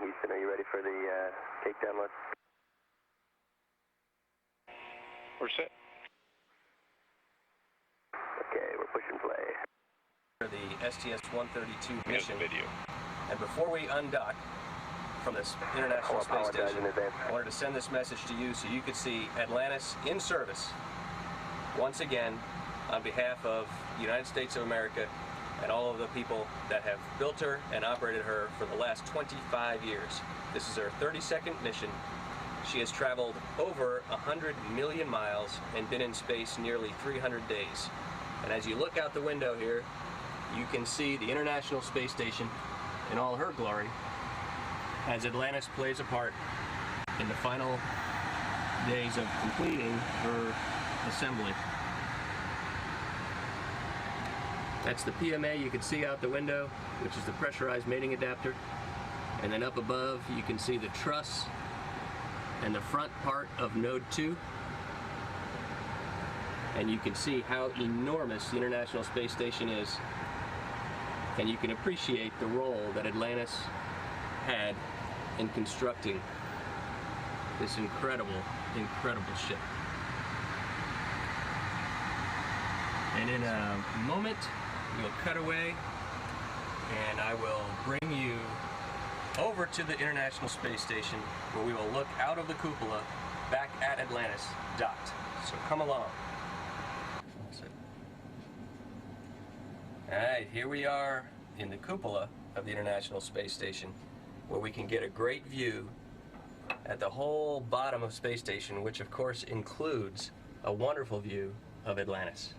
[SPEAKER 13] Houston, are you ready for the takedown lift?
[SPEAKER 16] We're set.
[SPEAKER 13] Okay, we're pushing play.
[SPEAKER 21] The STS-132 mission. Video. And before we undock from this International Space Station, I wanted to send this message to you so you could see Atlantis in service once again on behalf of the United States of America and all of the people that have built her and operated her for the last 25 years. This is her 32nd mission. She has traveled over 100 million miles and been in space nearly 300 days. And as you look out the window here, you can see the International Space Station in all her glory as Atlantis plays a part in the final days of completing her assembly. That's the PMA you can see out the window, which is the pressurized mating adapter. And then up above you can see the truss and the front part of Node 2. And you can see how enormous the International Space Station is. And you can appreciate the role that Atlantis had in constructing this incredible, incredible ship. And in a moment, we'll cut away and I will bring you over to the International Space Station where we will look out of the cupola back at Atlantis docked. So come along. Alright, here we are in the cupola of the International Space Station where we can get a great view at the whole bottom of Space Station, which of course includes a wonderful view of Atlantis.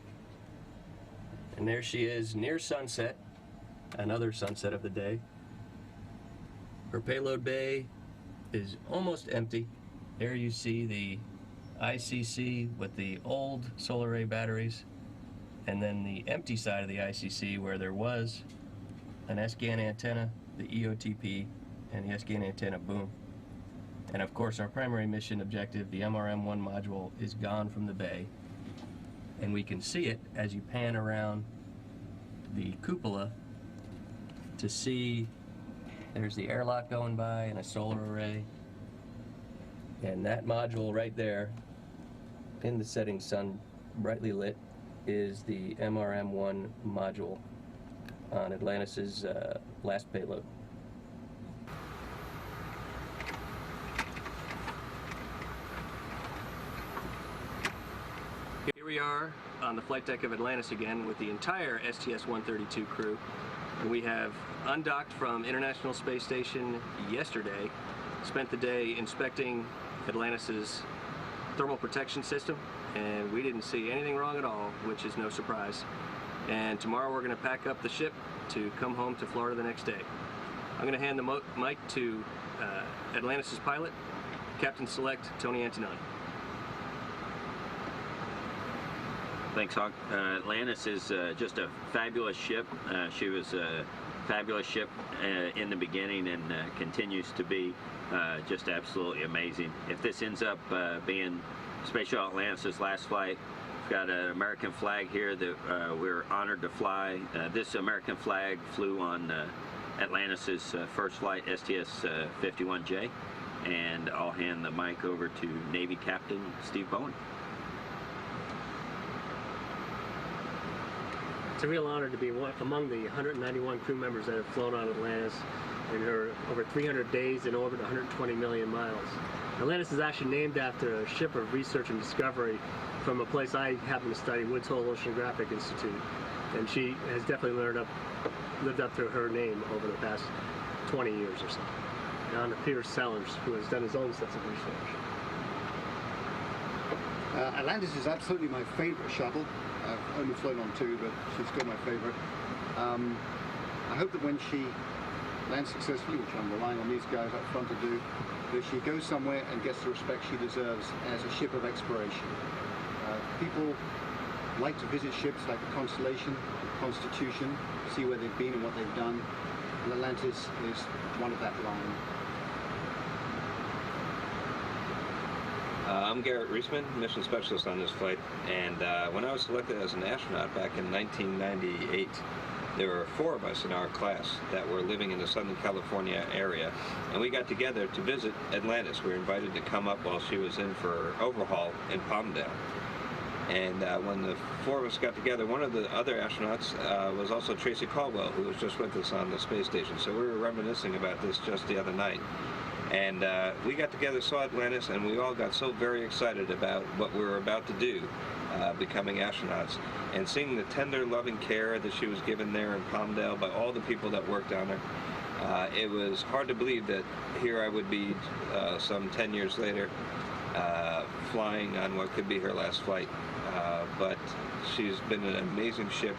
[SPEAKER 21] And there she is near sunset, another sunset of the day. Her payload bay is almost empty. There you see the ICC with the old solar array batteries, and then the empty side of the ICC where there was an SGAN antenna, the EOTP, and the SGAN antenna boom. And of course our primary mission objective, the MRM-1 module, is gone from the bay. And we can see it as you pan around the cupola to see there's the airlock going by and a solar array. And that module right there in the setting sun, brightly lit, is the MRM-1 module on Atlantis' last payload. Here we are on the flight deck of Atlantis again with the entire STS-132 crew. And we have undocked from International Space Station yesterday, spent the day inspecting Atlantis' thermal protection system, and we didn't see anything wrong at all, which is no surprise. And tomorrow we're going to pack up the ship to come home to Florida the next day. I'm going to hand the mic to Atlantis' pilot, Captain Select Tony Antonelli.
[SPEAKER 7] Thanks, Hawk. Atlantis is just a fabulous ship. She was a fabulous ship in the beginning and continues to be just absolutely amazing. If this ends up being Space Shuttle Atlantis' last flight, we've got an American flag here that we're honored to fly. This American flag flew on Atlantis' first flight, STS-51J, and I'll hand the mic over to Navy Captain Steve Bowen.
[SPEAKER 25] It's a real honor to be among the 191 crew members that have flown on Atlantis in her over 300 days in orbit, 120 million miles. Atlantis is actually named after a ship of research and discovery from a place I happen to study, Woods Hole Oceanographic Institute. And she has definitely lived up to her name over the past 20 years or so. And on to Peter Sellers, who has done his own sets of research.
[SPEAKER 2] Atlantis is absolutely my favorite shuttle. I've only flown on two, but she's still my favorite. I hope that when she lands successfully, which I'm relying on these guys up front to do, that she goes somewhere and gets the respect she deserves as a ship of exploration. People like to visit ships like the Constellation, the Constitution, see where they've been and what they've done, and Atlantis is one of that line.
[SPEAKER 21] I'm Garrett Reisman, mission specialist on this flight, and when I was selected as an astronaut back in 1998, there were 4 of us in our class that were living in the Southern California area, and we got together to visit Atlantis. We were invited to come up while she was in for overhaul in Palmdale. And when the 4 of us got together, one of the other astronauts was also Tracy Caldwell, who was just with us on the space station. So we were reminiscing about this just the other night. And we got together, saw Atlantis, and we all got so very excited about what we were about to do, becoming astronauts. And seeing the tender, loving care that she was given there in Palmdale by all the people that worked on her, it was hard to believe that here I would be some 10 years later flying on what could be her last flight. But she's been an amazing ship,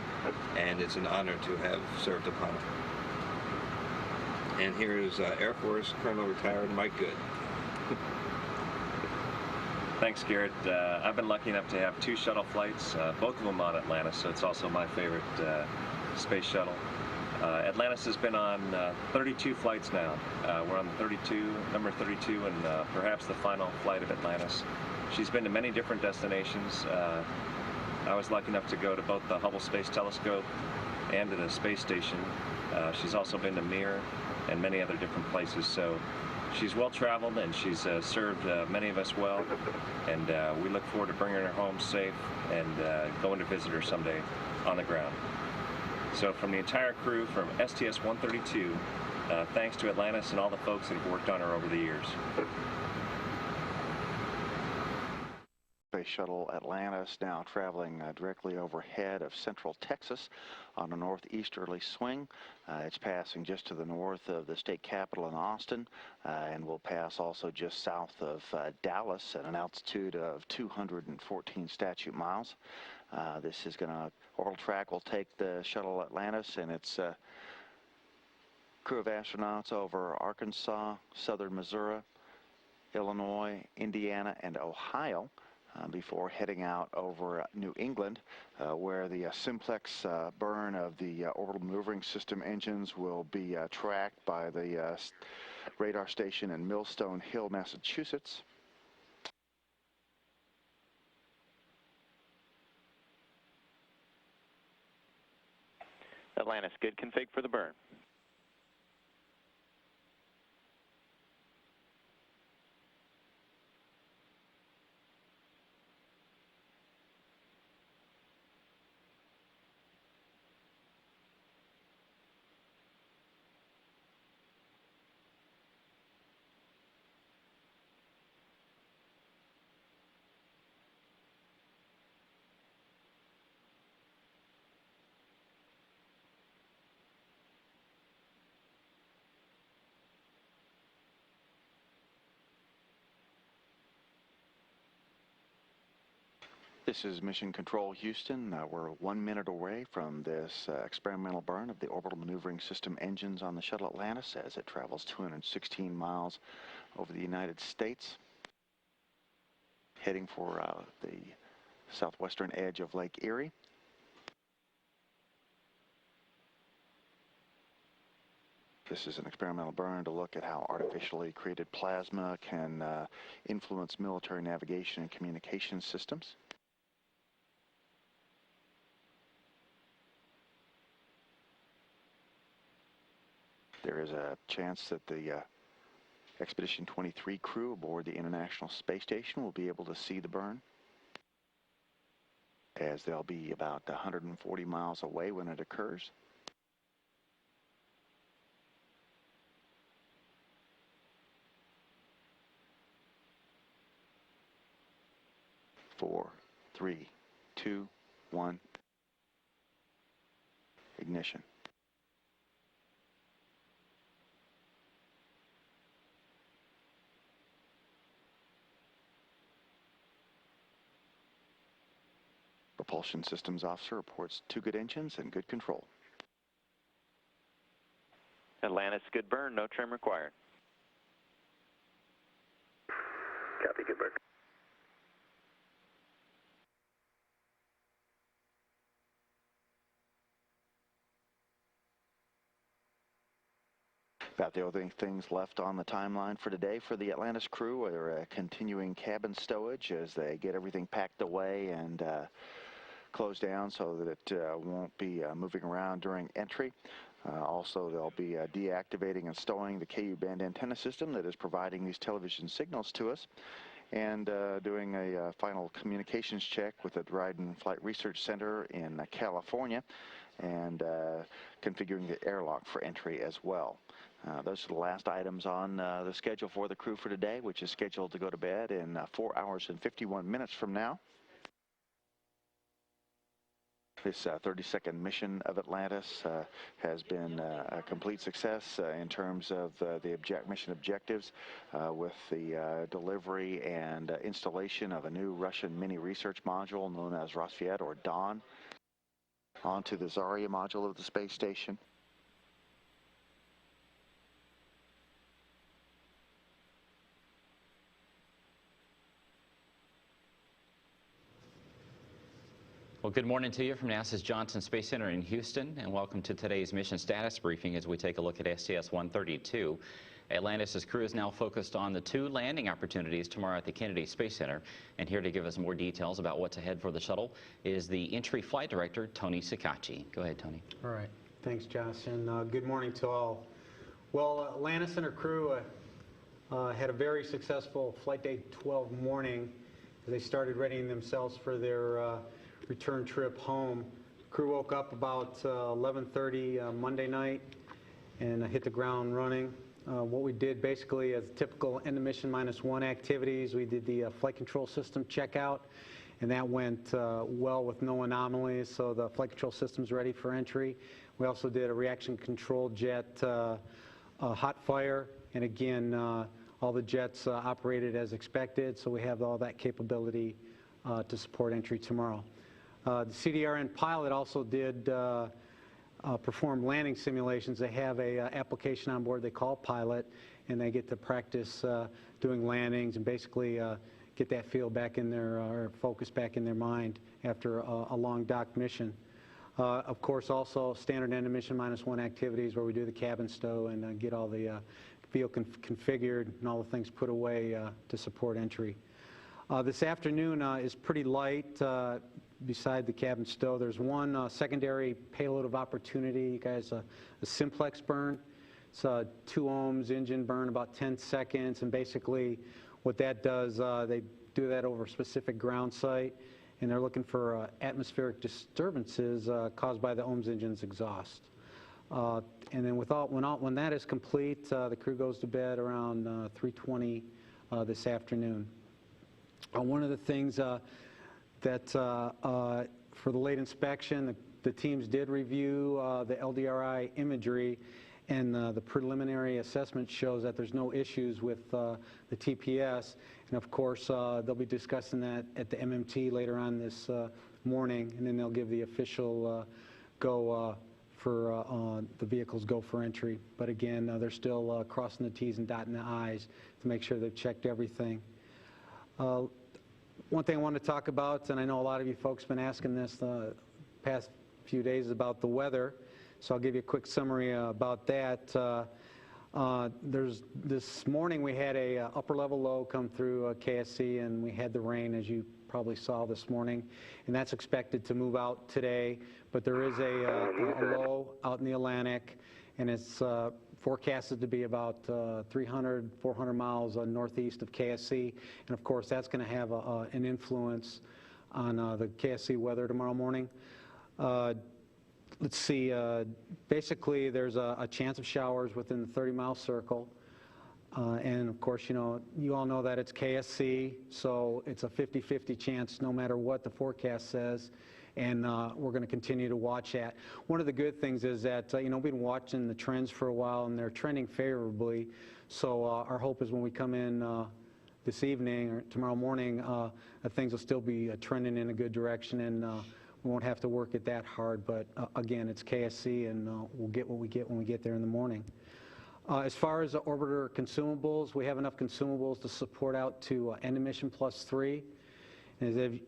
[SPEAKER 21] and it's an honor to have served upon her. And here is Air Force Colonel Retired Mike Good. Thanks, Garrett. I've been lucky enough to have 2 shuttle flights, both of them on Atlantis, so it's also my favorite space shuttle. Atlantis has been on 32 flights now. We're on number 32, and perhaps the final flight of Atlantis. She's been to many different destinations. I was lucky enough to go to both the Hubble Space Telescope and to the space station. She's also been to Mir and many other different places. So she's well traveled, and she's served many of us well. And we look forward to bringing her home safe and going to visit her someday on the ground. So from the entire crew, from STS-132, thanks to Atlantis and all the folks that have worked on her over the years.
[SPEAKER 12] Space Shuttle Atlantis now traveling directly overhead of central Texas on a northeasterly swing. It's passing just to the north of the state capitol in Austin, and will pass also just south of Dallas at an altitude of 214 statute miles. This is going to, orbital track will take the Shuttle Atlantis and its crew of astronauts over Arkansas, southern Missouri, Illinois, Indiana, and Ohio. Before heading out over New England, where the simplex burn of the orbital maneuvering system engines will be tracked by the radar station in Millstone Hill, Massachusetts.
[SPEAKER 17] Atlantis, good config for the burn.
[SPEAKER 12] This is Mission Control Houston. We're 1 minute away from this experimental burn of the orbital maneuvering system engines on the Shuttle Atlantis as it travels 216 miles over the United States, heading for the southwestern edge of Lake Erie. This is an experimental burn to look at how artificially created plasma can influence military navigation and communication systems. There is a chance that the Expedition 23 crew aboard the International Space Station will be able to see the burn, as they'll be about 140 miles away when it occurs. Four, 3, 2, 1. Ignition. Propulsion Systems Officer reports 2 good engines and good control.
[SPEAKER 17] Atlantis, good burn, no trim required.
[SPEAKER 18] Copy, good burn.
[SPEAKER 12] About the only things left on the timeline for today for the Atlantis crew are continuing cabin stowage as they get everything packed away and closed down so that it won't be moving around during entry. Also, they'll be deactivating and stowing the KU band antenna system that is providing these television signals to us, and doing a final communications check with the Dryden Flight Research Center in California, and configuring the airlock for entry as well. Those are the last items on the schedule for the crew for today, which is scheduled to go to bed in 4 hours and 51 minutes from now. This 32nd mission of Atlantis has been a complete success in terms of the mission objectives, with the delivery and installation of a new Russian mini research module known as Rassvet, or Dawn, onto the Zarya module of the space station.
[SPEAKER 11] Well, good morning to you from NASA's Johnson Space Center in Houston, and welcome to today's mission status briefing as we take a look at STS-132. Atlantis' crew is now focused on the 2 landing opportunities tomorrow at the Kennedy Space Center. And here to give us more details about what's ahead for the shuttle is the entry flight director, Tony Sakachi. Go ahead, Tony.
[SPEAKER 14] All right. Thanks, Josh, and good morning to all. Well, Atlantis and her crew had a very successful Flight Day 12 morning. They started readying themselves for their return trip home. Crew woke up about 11:30 Monday night and hit the ground running. What we did basically as typical end of mission -1 activities, we did the flight control system checkout, and that went well with no anomalies, so the flight control system's ready for entry. We also did a reaction control jet hot fire, and again, all the jets operated as expected, so we have all that capability to support entry tomorrow. The CDRN pilot also did perform landing simulations. They have a application on board they call Pilot, and they get to practice doing landings and basically get that feel back in their, or focus back in their mind after a long dock mission. Of course, also standard end of mission -1 activities where we do the cabin stow and get all the vehicle configured and all the things put away to support entry. This afternoon is pretty light. Beside the cabin stow, there's one secondary payload of opportunity. You guys, a simplex burn. It's a 2 ohms engine burn, about 10 seconds, and basically what that does, they do that over a specific ground site, and they're looking for atmospheric disturbances caused by the ohms engine's exhaust. And then when that is complete, the crew goes to bed around 3:20 this afternoon. One of the things that for the late inspection, the teams did review the LDRI imagery, and the preliminary assessment shows that there's no issues with the TPS. And of course, they'll be discussing that at the MMT later on this morning, and then they'll give the official go for the vehicles go for entry. But again, they're still crossing the T's and dotting the I's to make sure they've checked everything. One thing I want to talk about, and I know a lot of you folks have been asking this the past few days about the weather, so I'll give you a quick summary about that. This morning we had a upper level low come through KSC, and we had the rain, as you probably saw this morning, and that's expected to move out today, but there is a low out in the Atlantic, and it's forecasted to be about 300, 400 miles northeast of KSC, and of course that's going to have an influence on the KSC weather tomorrow morning. Let's see, basically there's a chance of showers within the 30-mile circle, and of course, you all know that it's KSC, so it's a 50-50 chance no matter what the forecast says. And we're going to continue to watch that. One of the good things is that, we've been watching the trends for a while, and they're trending favorably. So our hope is when we come in this evening or tomorrow morning, things will still be trending in a good direction, and we won't have to work it that hard. But again, it's KSC, and we'll get what we get when we get there in the morning. As far as the orbiter consumables, we have enough consumables to support out to end of mission +3.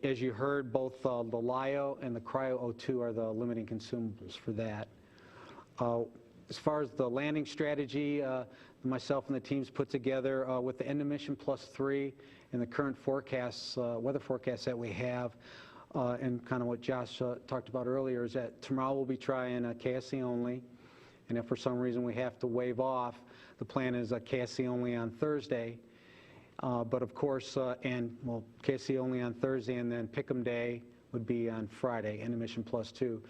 [SPEAKER 14] As you heard, both the LIO and the Cryo O2 are the limiting consumables for that. As far as the landing strategy, myself and the teams put together with the end of mission +3 and the current forecasts, weather forecasts that we have, and kind of what Josh talked about earlier, is that tomorrow we'll be trying KSC only, and if for some reason we have to waive off, the plan is KSC only on Thursday. But of course, KSC only on Thursday, and then Pick'em Day would be on Friday, intermission +2.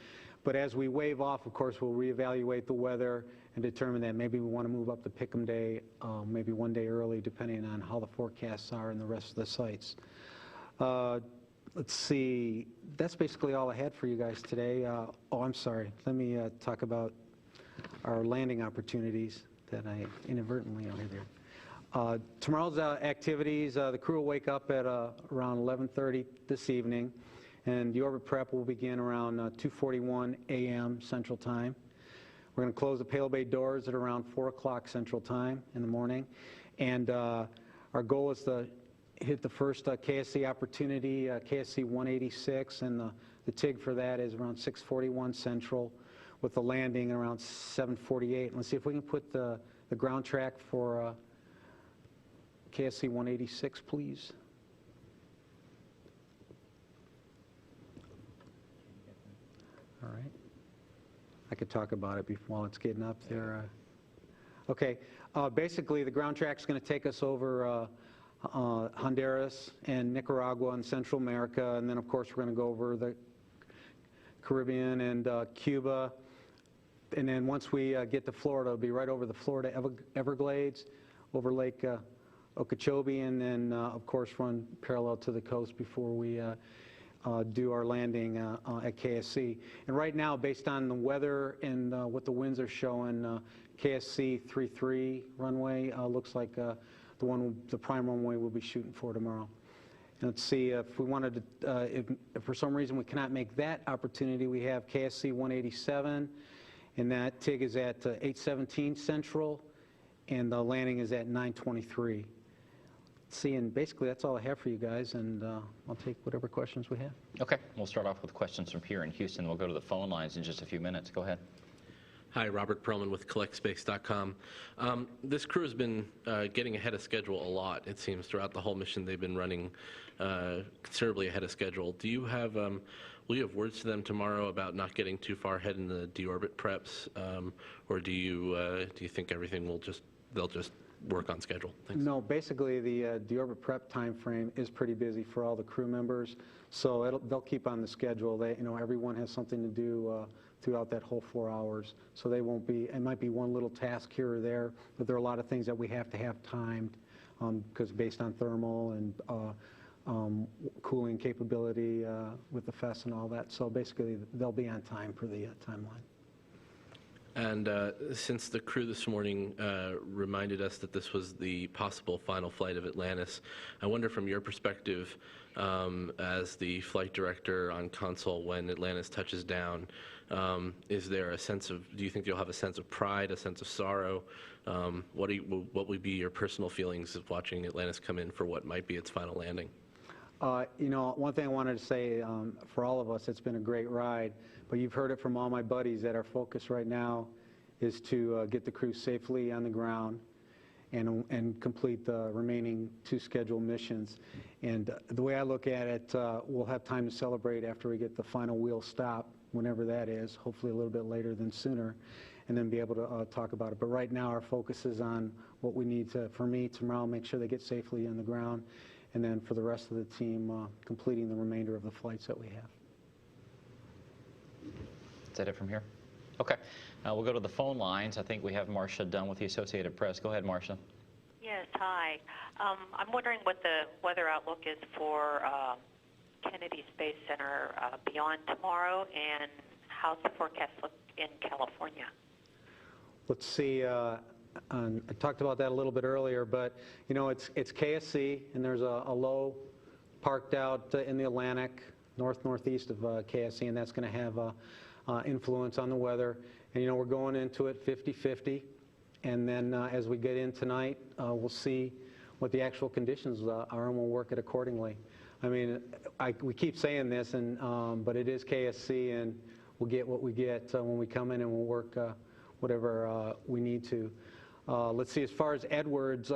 [SPEAKER 14] But as we waive off, of course, we'll reevaluate the weather and determine that maybe we want to move up the Pick'em Day maybe one day early, depending on how the forecasts are in the rest of the sites. Let's see, that's basically all I had for you guys today. Oh, I'm sorry, let me talk about our landing opportunities that I inadvertently over there. Tomorrow's activities, the crew will wake up at around 11:30 this evening, and the orbit prep will begin around 2:41 a.m. Central Time. We're going to close the payload bay doors at around 4 o'clock Central Time in the morning, and our goal is to hit the first KSC opportunity, KSC 186, and the TIG for that is around 6:41 Central, with the landing around 7:48. Let's see if we can put the ground track for KSC 186, please. All right. I could talk about it while it's getting up there. Okay. Basically, the ground track's going to take us over Honduras and Nicaragua and Central America, and then, of course, we're going to go over the Caribbean and Cuba. And then once we get to Florida, it'll be right over the Florida Everglades, over Lake Okeechobee, and then, of course, run parallel to the coast before we do our landing at KSC. And right now, based on the weather and what the winds are showing, KSC 33 runway looks like the prime runway we'll be shooting for tomorrow. And let's see, if we wanted to, if for some reason we cannot make that opportunity, we have KSC 187, and that TIG is at 8:17 Central, and the landing is at 9:23. See, and basically that's all I have for you guys, and I'll take whatever questions we have.
[SPEAKER 11] Okay, we'll start off with questions from here in Houston. We'll go to the phone lines in just a few minutes. Go ahead.
[SPEAKER 6] Hi, Robert Perlman with CollectSpace.com. This crew has been getting ahead of schedule a lot, it seems. Throughout the whole mission, they've been running considerably ahead of schedule. Do you have, will you have words to them tomorrow about not getting too far ahead in the deorbit preps, or do you think everything will they'll just work on schedule? Thanks.
[SPEAKER 14] No, basically the deorbit prep time frame is pretty busy for all the crew members, so they'll keep on the schedule. Everyone has something to do throughout that whole 4 hours, so they won't be. It might be one little task here or there, but there are a lot of things that we have to have timed, because based on thermal and cooling capability with the FES and all that. So basically, they'll be on time for the timeline.
[SPEAKER 6] And since the crew this morning reminded us that this was the possible final flight of Atlantis, I wonder from your perspective as the flight director on console when Atlantis touches down, is there a sense of, do you think you'll have a sense of pride, a sense of sorrow? What would be your personal feelings of watching Atlantis come in for what might be its final landing?
[SPEAKER 14] One thing I wanted to say, for all of us, it's been a great ride, but you've heard it from all my buddies that our focus right now is to get the crew safely on the ground and complete the remaining 2 scheduled missions. And the way I look at it, we'll have time to celebrate after we get the final wheel stop, whenever that is, hopefully a little bit later than sooner, and then be able to talk about it. But right now our focus is on what we need to, for me, tomorrow, make sure they get safely on the ground, and then for the rest of the team, completing the remainder of the flights that we have.
[SPEAKER 11] Is that it from here? Okay. We'll go to the phone lines. I think we have Marcia Dunn with the Associated Press. Go ahead, Marcia.
[SPEAKER 9] Yes, hi. I'm wondering what the weather outlook is for Kennedy Space Center beyond tomorrow, and how's the forecast look in California?
[SPEAKER 14] Let's see. I talked about that a little bit earlier, but it's KSC, and there's a low parked out in the Atlantic, northeast of KSC, and that's going to have influence on the weather. And we're going into it 50-50, and then as we get in tonight, we'll see what the actual conditions are, and we'll work it accordingly. I mean, we keep saying this, but it is KSC, and we'll get what we get when we come in, and we'll work whatever we need to. Let's see, as far as Edwards,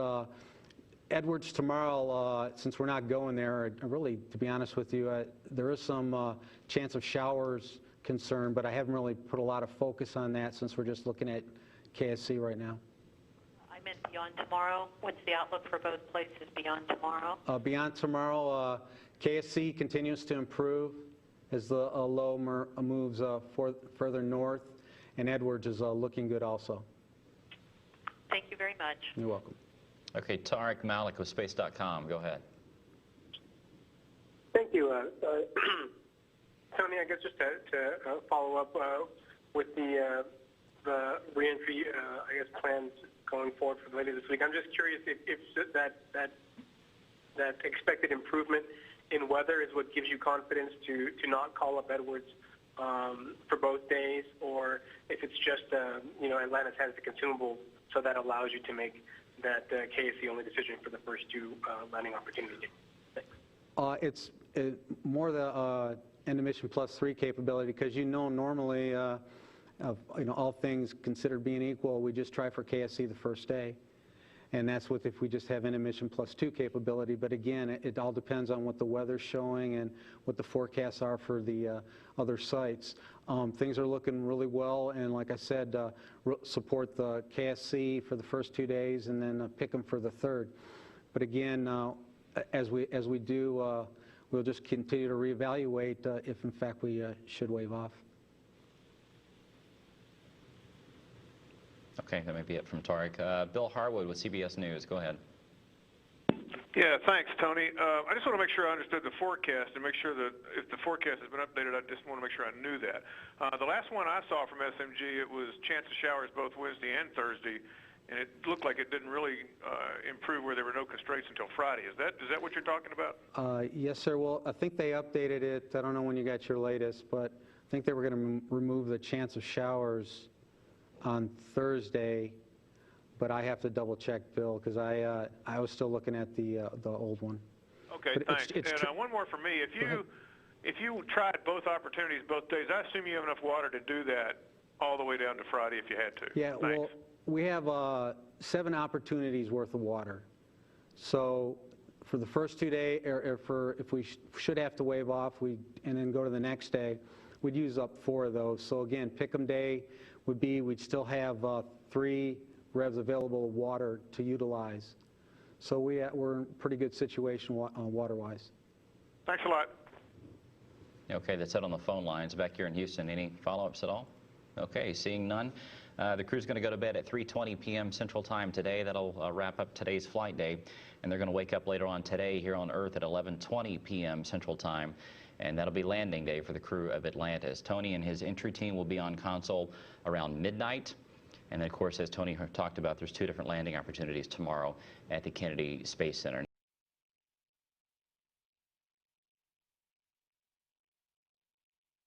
[SPEAKER 14] Edwards tomorrow, since we're not going there, really, to be honest with you, there is some chance of showers concern, but I haven't really put a lot of focus on that since we're just looking at KSC right now.
[SPEAKER 9] I meant beyond tomorrow. What's the outlook for both places beyond tomorrow?
[SPEAKER 14] Beyond tomorrow, KSC continues to improve as the low moves further north, and Edwards is looking good also.
[SPEAKER 9] Thank you very much.
[SPEAKER 14] You're welcome.
[SPEAKER 11] Okay, Tariq Malik with Space.com. Go ahead.
[SPEAKER 10] Thank you. Tony, I guess just to follow up with the reentry, I guess, plans going forward for later this week. I'm just curious if that expected improvement in weather is what gives you confidence to not call up Edwards for both days, or if it's just, Atlantis has the consumable, so that allows you to make that KSC only decision for the first two landing opportunities.
[SPEAKER 14] It's more the end of mission +3 capability, because normally, all things considered being equal, we just try for KSC the first day. And that's if we just have end of mission +2 capability. But again, it all depends on what the weather's showing and what the forecasts are for the other sites. Things are looking really well, and like I said, support the KSC for the first 2 days and then pick them for the third. But again, as we do, we'll just continue to reevaluate if in fact we should wave off.
[SPEAKER 11] Okay, that may be it from Tariq. Bill Harwood with CBS News. Go ahead.
[SPEAKER 15] Yeah, thanks, Tony. I just want to make sure I understood the forecast and make sure that if the forecast has been updated, I just want to make sure I knew that. The last one I saw from SMG, it was chance of showers both Wednesday and Thursday, and it looked like it didn't really improve where there were no constraints until Friday. Is that what you're talking about?
[SPEAKER 14] Yes, sir. Well, I think they updated it. I don't know when you got your latest, but I think they were going to remove the chance of showers on Thursday, but I have to double check, Bill, because I was still looking at the old one.
[SPEAKER 15] Okay,
[SPEAKER 14] but
[SPEAKER 15] thanks. And one more for me. If you tried both opportunities both days, I assume you have enough water to do that all the way down to Friday if you had to.
[SPEAKER 14] Yeah,
[SPEAKER 15] thanks.
[SPEAKER 14] Well, we have 7 opportunities worth of water. So for the first 2 days, if we should have to wave off, and then go to the next day, we'd use up 4 of those. So again, pick'em day would be we'd still have 3 revs available of water to utilize. So we're in a pretty good situation water-wise.
[SPEAKER 15] Thanks a lot.
[SPEAKER 11] Okay, that's it on the phone lines. Back here in Houston, any follow-ups at all? Okay, seeing none. The crew's going to go to bed at 3:20 p.m. Central Time today. That'll wrap up today's flight day. And they're going to wake up later on today here on Earth at 11:20 p.m. Central Time. And that'll be landing day for the crew of Atlantis. Tony and his entry team will be on console around midnight. And then, of course, as Tony talked about, there's 2 different landing opportunities tomorrow at the Kennedy Space Center.